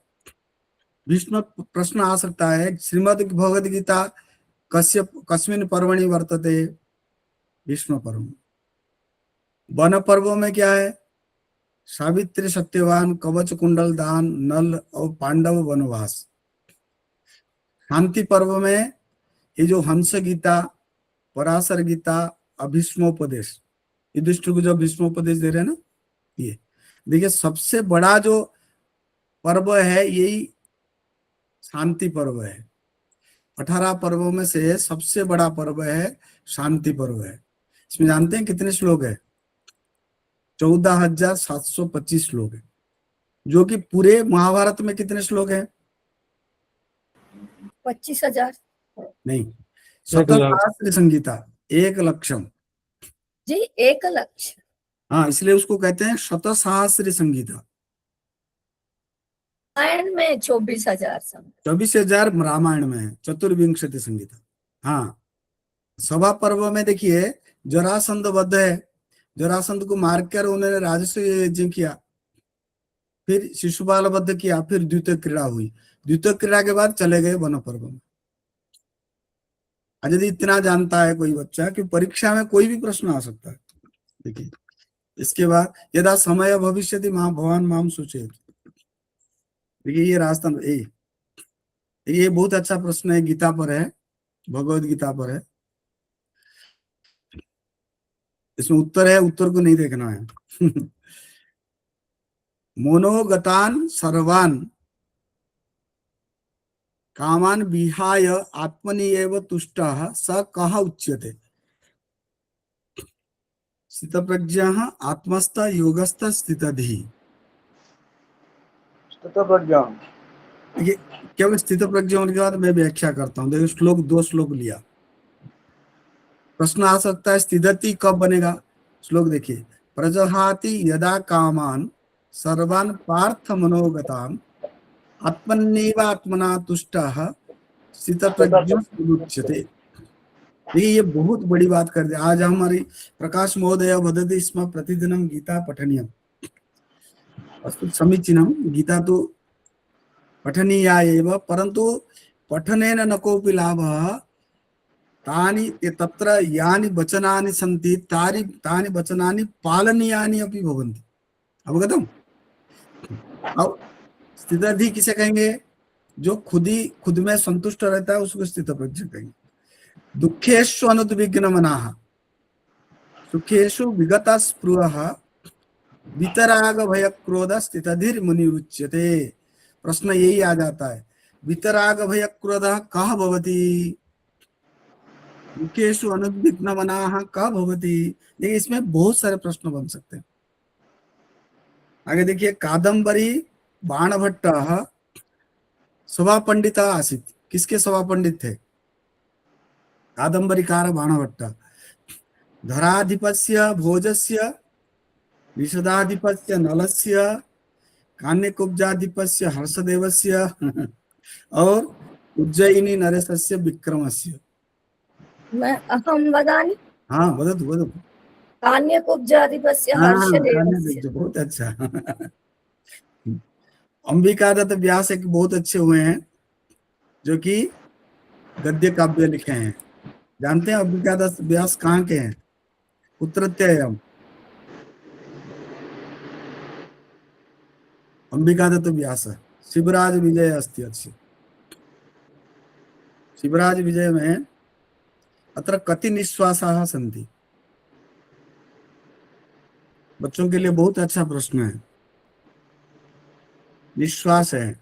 भीष्म प्रश्न आ सकता है, श्रीमद् भगवद गीता कस्मिन् पर्वणि वर्तते? भीष्म पर्व। वन पर्वों में क्या है? सावित्री सत्यवान, कवच कुंडल दान, नल और पांडव वनवास। शांति पर्व में ये जो हंस गीता, पराशर गीता, अभीष्मोपदेश, युधिष्ठिर को जो भीष्मोपदेश दे रहे हैं ना, ये देखिए सबसे बड़ा जो पर्व है यही शांति पर्व है। 18 पर्वों में से सबसे बड़ा पर्व है शांति पर्व है। इसमें जानते हैं कितने श्लोक है? 14,725 श्लोक है, जो कि पूरे महाभारत में कितने श्लोक है? 25,000 नहीं, शतसहस्र संगीता, 1,00,000 जी, 1,00,000। हाँ, इसलिए उसको कहते हैं शतसहस्र संगीता। रामायण में 24,000 संगीता। 24,000 रामायण में है, चतुर्विंशति संगीता। हाँ, सभा पर्व में देखिए जरासंध वध है, जरासंध को मारकर उन्होंने राजस्व यज्ञ किया, फिर शिशुपाल वध किया, फिर द्वितीय क्रीड़ा हुई। द्वितीय क्रीड़ा के बाद चले गए वन पर्व में। यदि इतना जानता है कोई बच्चा कि परीक्षा में कोई भी प्रश्न आ सकता है। देखिए इसके बाद यदा समय भविष्यति मां भगवान माम सूचयेत। देखिए ये रास्ता, ये बहुत अच्छा प्रश्न है, गीता पर है, भगवद गीता पर है। इसमें उत्तर है, उत्तर को नहीं देखना है। मोनोगतान सर्वान कामान विहाय आत्मनि एव तुष्टः स कः उच्यते। स्थितप्रज्ञः आत्मस्थ योगस्थ स्थितधि। स्थितप्रज्ञ देखिए केवल स्थित प्रज्ञ होने के बाद मैं व्याख्या करता हूँ। देखिए श्लोक 2 श्लोक लिया। प्रश्न आ सकता है स्थिति कब बनेगा। श्लोक देखिए, प्रजहाति यदा कामान सर्वान पार्थ मनोगतान आत्मन्नेव आत्मना तुष्टः स्थितप्रज्ञः उच्यते। देखिए ये बहुत बड़ी बात कर दी। आज हमारी प्रकाश महोदय वदति स्म प्रतिदिनं गीता पठनीयम्। अस्तु समीचीनं, गीता तो पठनीया एव, परन्तु पठनेन न कोऽपि लाभः। तानि तत्र यानि वचनानि सन्ति तानि वचनानि पालनीयानि अपि भवन्ति। अवगतम्? अब स्थितधि किसे कहेंगे? जो खुद में संतुष्ट रहता है उसको स्थित प्रज्ञ कहेंगे। दुखेषु अनुद्विग्न मनाः सुखेषु विगत स्पृहः वितराग भय क्रोध स्थितधिर मुनिरुच्यते। प्रश्न यही आ जाता है, वितराग भय क्रोध कः भवति? दुखेषु अनुद्विग्न मनाः कः भवति? देखिए इसमें बहुत सारे प्रश्न बन सकते हैं। आगे देखिए, कादम्बरी बाणभट्टः सभा पंडित आसीत्। किसके सभा पंडित थे? कादम्बरीकार बाणभट्ट। धराधिपस्य भोजस्य विशदाधिपस्य नलस्य कान्यकुब्जाधिपस्य हर्षदेवस्य और उज्जयिनी नरेशस्य विक्रमस्य। मैं अहम वदामि। हाँ वदतु वदतु। कान्यकुब्जाधिपस्य हर्षदेवस्य। बहुत अच्छा। अंबिकादत्त व्यास एक बहुत अच्छे हुए हैं जो कि गद्य काव्य लिखे हैं। जानते हैं अंबिकादत्त व्यास कहाँ के हैं? उत्तरत्ययम। अंबिकादत्त व्यास शिवराज विजय अस्ति अच्छी। शिवराज विजय में अत्र कति निश्वासाः सन्ति? बच्चों के लिए बहुत अच्छा प्रश्न है। निश्वास है।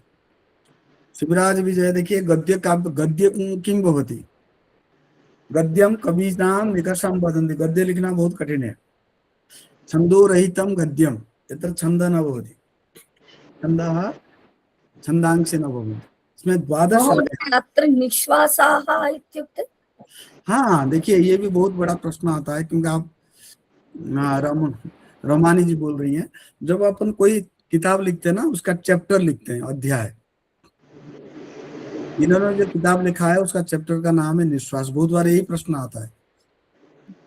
शिवराज विजय देखिए, गद्य काव्य गद्य किं भवति? गद्यम कवीनां निकषं वदन्ति। गद्य लिखना बहुत कठिन है। छन्दोरहितं गद्यम यत्र छन्द न भवति, छन्दः छन्दांशे न भवति। इसमें 12 अत्र निश्वासाः इत्युक्ते। हाँ देखिए ये भी बहुत बड़ा प्रश्न आता है, क्योंकि आप रमानी जी बोल रही हैं, जब अपन कोई किताब लिखते हैं ना उसका चैप्टर लिखते हैं, अध्याय। इन्होंने जो किताब लिखा है उसका चैप्टर का नाम है निश्वास। बहुत बार यही प्रश्न आता है।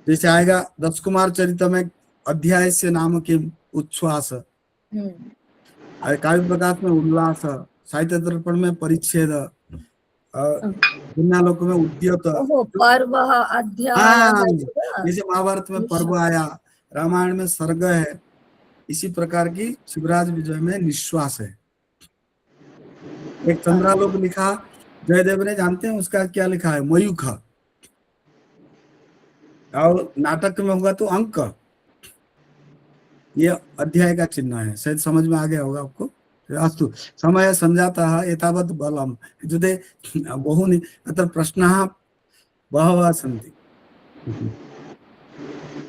जैसे आएगा दस कुमार चरित में अध्याय से नाम के उच्छ्वास, काव्य प्रकाश में उल्लास, साहित्य दर्पण में परिच्छेद, पुण्यालोक में उद्यत, पर्व अध्याय। जैसे महाभारत में पर्व आया, रामायण में सर्ग है, इसी प्रकार की शिवराज विजय में निश्वास है। एक चंद्रालोक लिखा जयदेव ने, जानते हैं उसका क्या लिखा है? मयूख। और नाटक में होगा तो अंक। ये अध्याय का चिन्ह है। शायद समझ में आ गया होगा आपको। अस्तु समय संजातः एतावत् बलम् इत्युक्ते बहूनि अत्र प्रश्नाः बहवः सन्ति।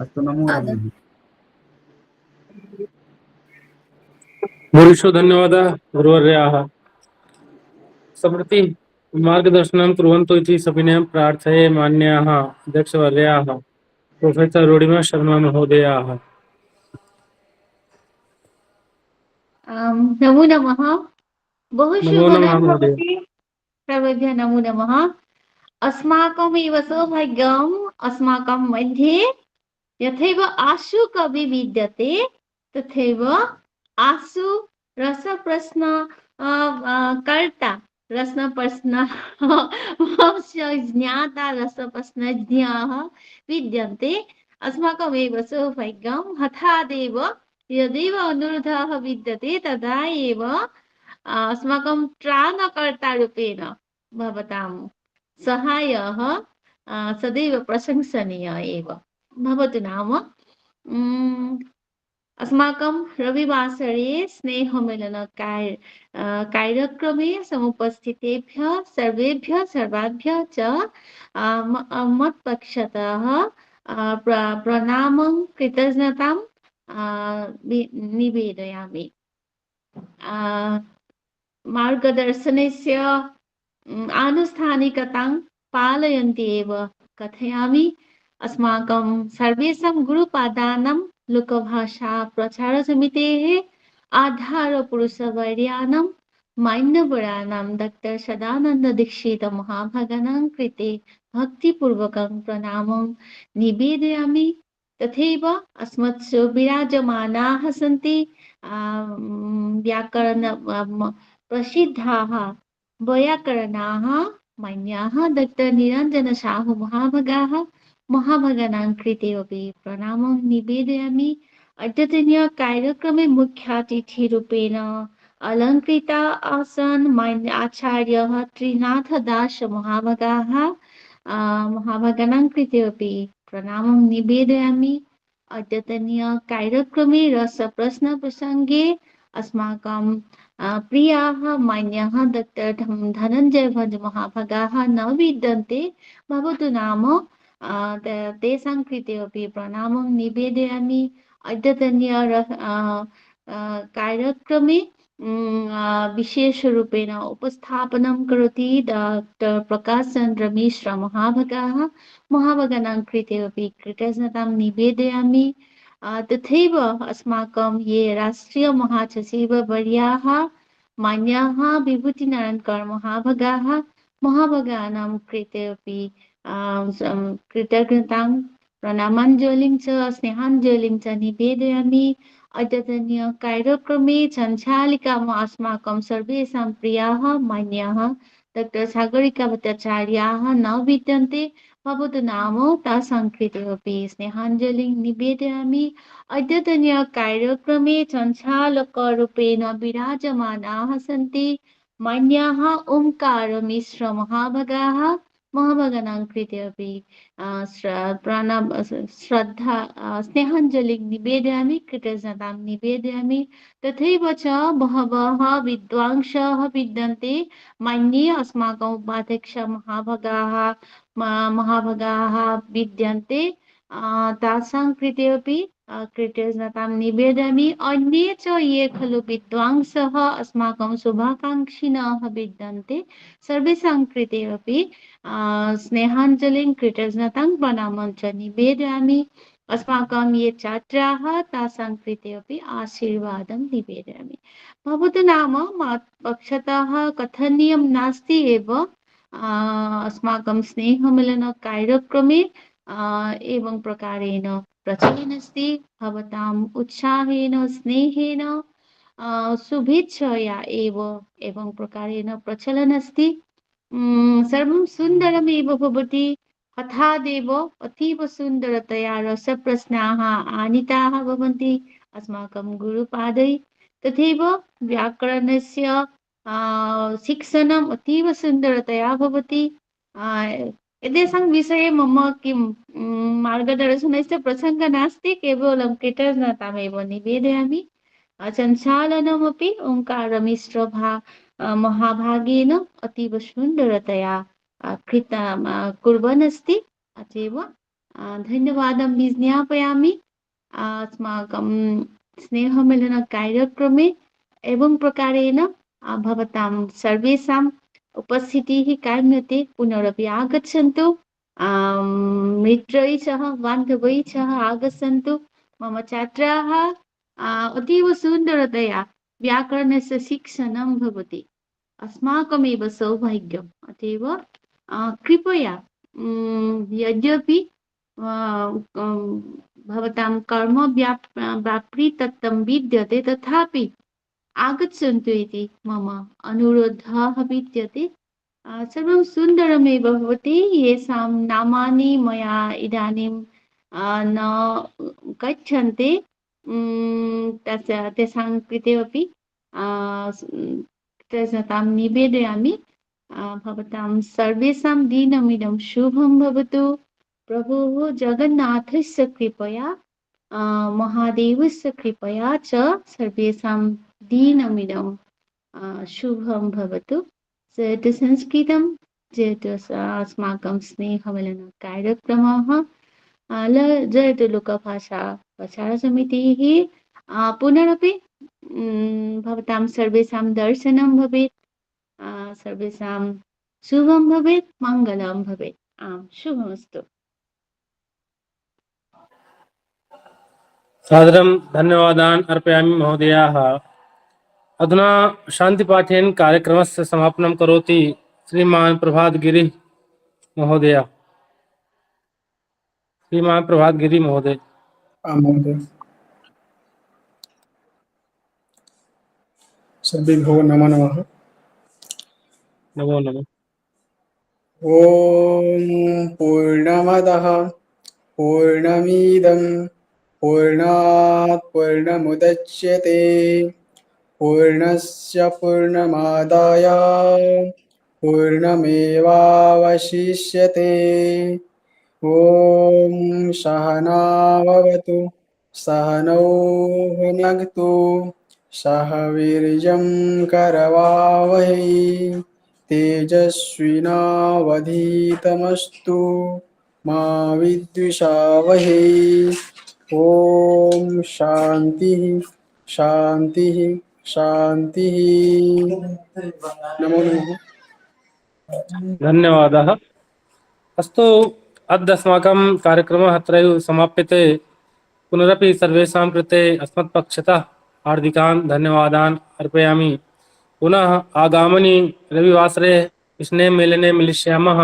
अस्तु नमो नमः। भूरिशो धन्यवादः गुरुवर्याः। समृति मार्गदर्शनं कुर्वन्तु इति सविनयं प्रार्थये मान्याः अध्यक्षवर्याः प्रोफेसर रोडिमा शर्मा महोदयाः। नमो नमः। बहु शुभोदयं भवति सर्वेभ्यः नमो नमः। अस्माकमेव सौभाग्यम् अस्माकं मध्ये यथैव आशु कवि विद्यते तथैव आशु रसप्रश्न कर्ता रसप्रश्न ज्ञाता रसप्रश्नज्ञाः विद्यन्ते। अस्माकमेव सौभाग्यं हठादेव यदेव अनुरोधः विद्यते तदा एव अस्माकं त्राणकर्तारूपेण भवतां सहायः सदैव प्रशंसनीय एव भवतु नाम। अस्माकं रविवासरे स्नेहमेलन कार्यक्रमे समुपस्थितेभ्यः सर्वेभ्यः सर्वाभ्यः च मत्पक्षतः प्रणामं कृतज्ञतां निवेदयामि। मार्गदर्शनस्य आनुष्ठानिकतां पालयन्ति एव कथयामि। अस्माकं सर्वेषां गुरुपादानां लोकभाषा प्रचारसमितेः आधारपुरुषवर्याणां मान्यवराणां डॉक्टर सदानंद दीक्षित महाभागानां कृते भक्तिपूर्वकं प्रणामं निवेदयामि। तथैव अस्मत्सु विराजमानाः सन्ति व्याकरण प्रसिद्धाः वैयाकरणाः मान्याः डॉक्टर निरञ्जन साहु महाभागानां कृते अपि प्रणामं निवेदयामि। अद्यतनीयकार्यक्रमे मुख्यातिथिरूपेण अलङ्कृता आसन् मान्य आचार्यः त्रिनाथदास महाभागानां कृते अपि प्रणामं निवेदयामि। अद्यतनीयकार्यक्रमे रसप्रश्नप्रसङ्गे अस्माकं प्रियाः मान्याः डॉक्टर धनञ्जय भञ्ज महाभागाः न विद्यन्ते भवतु नाम तेषां कृते अपि प्रणामं निवेदयामि। अद्यतनीय कार्यक्रमे विशेषरूपेण उपस्थापनं करोति डॉक्टर प्रकाश चन्द्र मिश्र महाभागानां कृते अपि कृतज्ञतां निवेदयामि। तथैव अस्माकं ये राष्ट्रीय महासचिववर्याः मान्याः विभूतिनारायण कर महाभागानां कृते अपि कृतज्ञतां प्रणामाञ्जलिं च स्नेहाञ्जलिं च निवेदयामि। अद्यतनीयकार्यक्रमे सञ्चालिकाम् अस्माकं सर्वेषां प्रियाः मान्याः डॉक्टर सागरिका भट्टाचार्याः न विद्यन्ते भवतु नाम तासां कृते अपि स्नेहाञ्जलिं निवेदयामि। अद्यतनीयकार्यक्रमे सञ्चालकरूपेण विराजमानाः सन्ति मान्याः ओंकार मिश्र महाभागानां कृते अपि श्रद्धा स्नेहाञ्जलिं निवेदयामि कृतज्ञतां निवेदयामि। तथैव च बहवः विद्वांसः विद्यन्ते मान्ये अस्माकम् उपाध्यक्ष महाभागाः विद्यन्ते तासां कृते अपि कृतज्ञतां निवेदयामि। अन्ये च ये खलु विद्वांसः अस्माकं शुभाकाङ्क्षिणः विद्यन्ते सर्वेषां कृते अपि स्नेहाञ्जलिं कृतज्ञतां प्रणामं च निवेदयामि। अस्माकं ये छात्राः तासां कृते अपि आशीर्वादं निवेदयामि। भवतु नाम मत्पक्षतः कथनीयं नास्ति एव अस्माकं स्नेहमिलन कार्यक्रमे एवं प्रकारेण प्रचलन्नस्ति। भवताम् उत्साहेन स्नेहेन शुभेच्छया एवं प्रकारेण प्रचलन्नस्ति। सर्वं सुन्दरमेव भवति। हठादेव अतीव सुन्दरतया रसप्रश्नाः आनीताः भवन्ति अस्माकं गुरुपादैः। तथैव व्याकरणस्य शिक्षणम् अतीव सुन्दरतया भवति। एतेषां विषये मम किं मार्गदर्शनस्य प्रसङ्गः नास्ति, केवलं कृतज्ञतामेव निवेदयामि। सञ्चालनमपि ओंकारमिश्र महाभागेन अतीव सुन्दरतया कुर्वन् अस्ति। अतएव धन्यवादं विज्ञापयामि। अस्माकं स्नेहमिलन कार्यक्रमे एवं प्रकारेण भवतां सर्वेषाम् उपस्थितिः काम्यते। पुनरपि आगच्छन्तु, मित्रैः सह बान्धवैः सह आगच्छन्तु। मम छात्राः अतीव सुन्दरतया व्याकरणस्य शिक्षणं भवति, अस्माकमेव सौभाग्यम्। अतएव कृपया यद्यपि भवतां कर्म व्यापृतत्वं विद्यते तथापि आगच्छन्तु इति मम अनुरोधः विद्यते। सर्वं सुन्दरमेव भवति। येषां नामानि मया इदानीं न कथ्यन्ते तेषां कृते अपि कृतज्ञतां निवेदयामि। भवतां सर्वेषां दिनमिदं शुभं भवतु। प्रभुः जगन्नाथस्य कृपया महादेवस्य कृपया च सर्वेषां दिनमिदं शुभं भवतु। जेतु संस्कृतं जेतु अस्माकं स्नेहमिलनकार्यक्रमः जयतु लोकभाषा प्रचारसमितिः पुनरपि भवतां सर्वेषां दर्शनं भवेत्, सर्वेषां शुभं भवेत्, मङ्गलं भवेत्। आम्, शुभमस्तु। सादरं धन्यवादान् अर्पयामि महोदयाः। अधुना शान्तिपाठेन कार्यक्रमस्य समापनं करोति श्रीमान् प्रभातगिरिः महोदय। श्रीमान् प्रभातगिरि महोदय। महोदय, सर्वेभ्यो नमो नमः। नमो नमः। ॐ पूर्णमदः पूर्णमिदं पूर्णात् पूर्णमुदच्यते पूर्णस्य पूर्णमादाय पूर्णमेवावशिष्यते। ॐ सहना भवतु सहनौ भुनक्तु सह वीर्यं करवावहै तेजस्विनावधीतमस्तु मा विद्विषावहै। ॐ शान्तिः शान्तिः शान्तिः। नमो नमः। धन्यवादः। अस्तु, अद्य अस्माकं कार्यक्रमः अत्रैव समाप्यते। पुनरपि सर्वेषां कृते अस्मत्पक्षतः हार्दिकान् धन्यवादान् अर्पयामि। पुनः आगामिनि रविवासरे स्नेहमेलने मिलिष्यामः।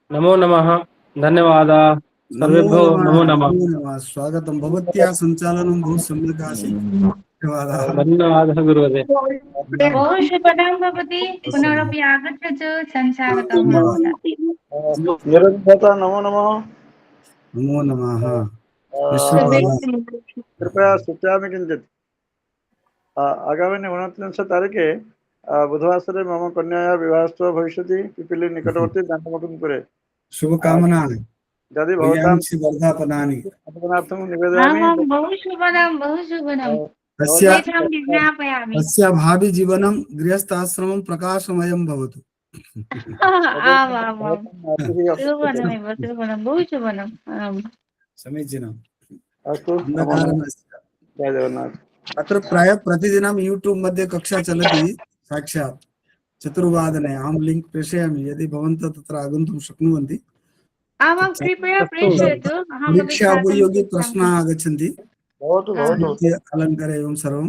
नमो नमः। धन्यवादाः सर्वेभ्यो। नमो नमः। स्वागतं। भवत्याः सञ्चालनं बहु सम्यक् आसीत्। धन्यवादाः। धन्यवादः गुरुदेव। बहु शुभदं भवति। पुनरपि आगच्छतु। संस्वागतं महोदय। निरंजता नमो नमः। नमो नमः। कृपया सूचयामि किञ्चित्। आगामिनि 29 तारिखे बुधवासरे मम कन्यायाः विवाहोत्सवः भविष्यति पिपीली निकटवर्ती दाण्डमकुन्दपुरे। शुभकामनाः। यदि भवतां वर्धापनानि वर्धनार्थं निवेदयामि। बहु शुभदं बहु शुभदं। तस्य भावि जीवनं गृहस्थाश्रमं प्रकाशमयं भवतु। समीचीनम्। अस्तु, जय जगन्नाथ। अत्र प्रायः प्रतिदिनं यूट्यूब मध्ये कक्षा चलति साक्षात् 4:00 अहं लिङ्क् प्रेषयामि। यदि भवन्तः तत्र आगन्तुं शक्नुवन्ति। कृपया प्रेषयतु। परीक्षा उपयोगी प्रश्नाः आगच्छन्ति। अलङ्कार एवं सर्वं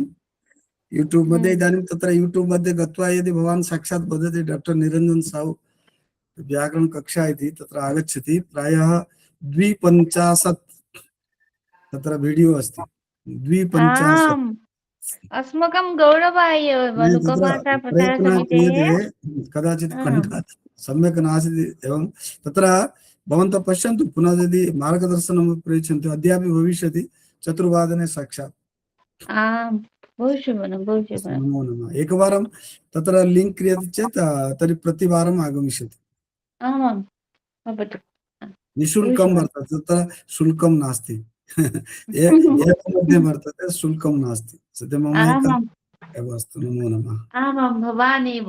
यूट्यूब मध्ये इदानीं तत्र यूट्यूब मध्ये गत्वा यदि भवान् साक्षात् वदति डॉक्टर निरञ्जन साहु व्याकरण कक्षा इति तत्र आगच्छति। प्रायः 250 तत्र वीडियो अस्ति। 250 अस्माकं गौरवाय लोकभाषा प्रचारसमितेः। कदाचित् कण्ठः सम्यक् नासीत् एवं तत्र भवन्तः पश्यन्तु। पुनः यदि मार्गदर्शनं प्रयच्छन्तु अद्यापि भविष्यति 4:00 साक्षात्। नमो नमः। एकवारं तत्र लिङ्क् क्रियते चेत् तर्हि प्रतिवारम् आगमिष्यति। निःशुल्कं वर्तते, तत्र शुल्कं नास्ति। मध्ये वर्तते, शुल्कं नास्ति। सद्य मम एव अस्तु। नमो नमः। भवान् एव।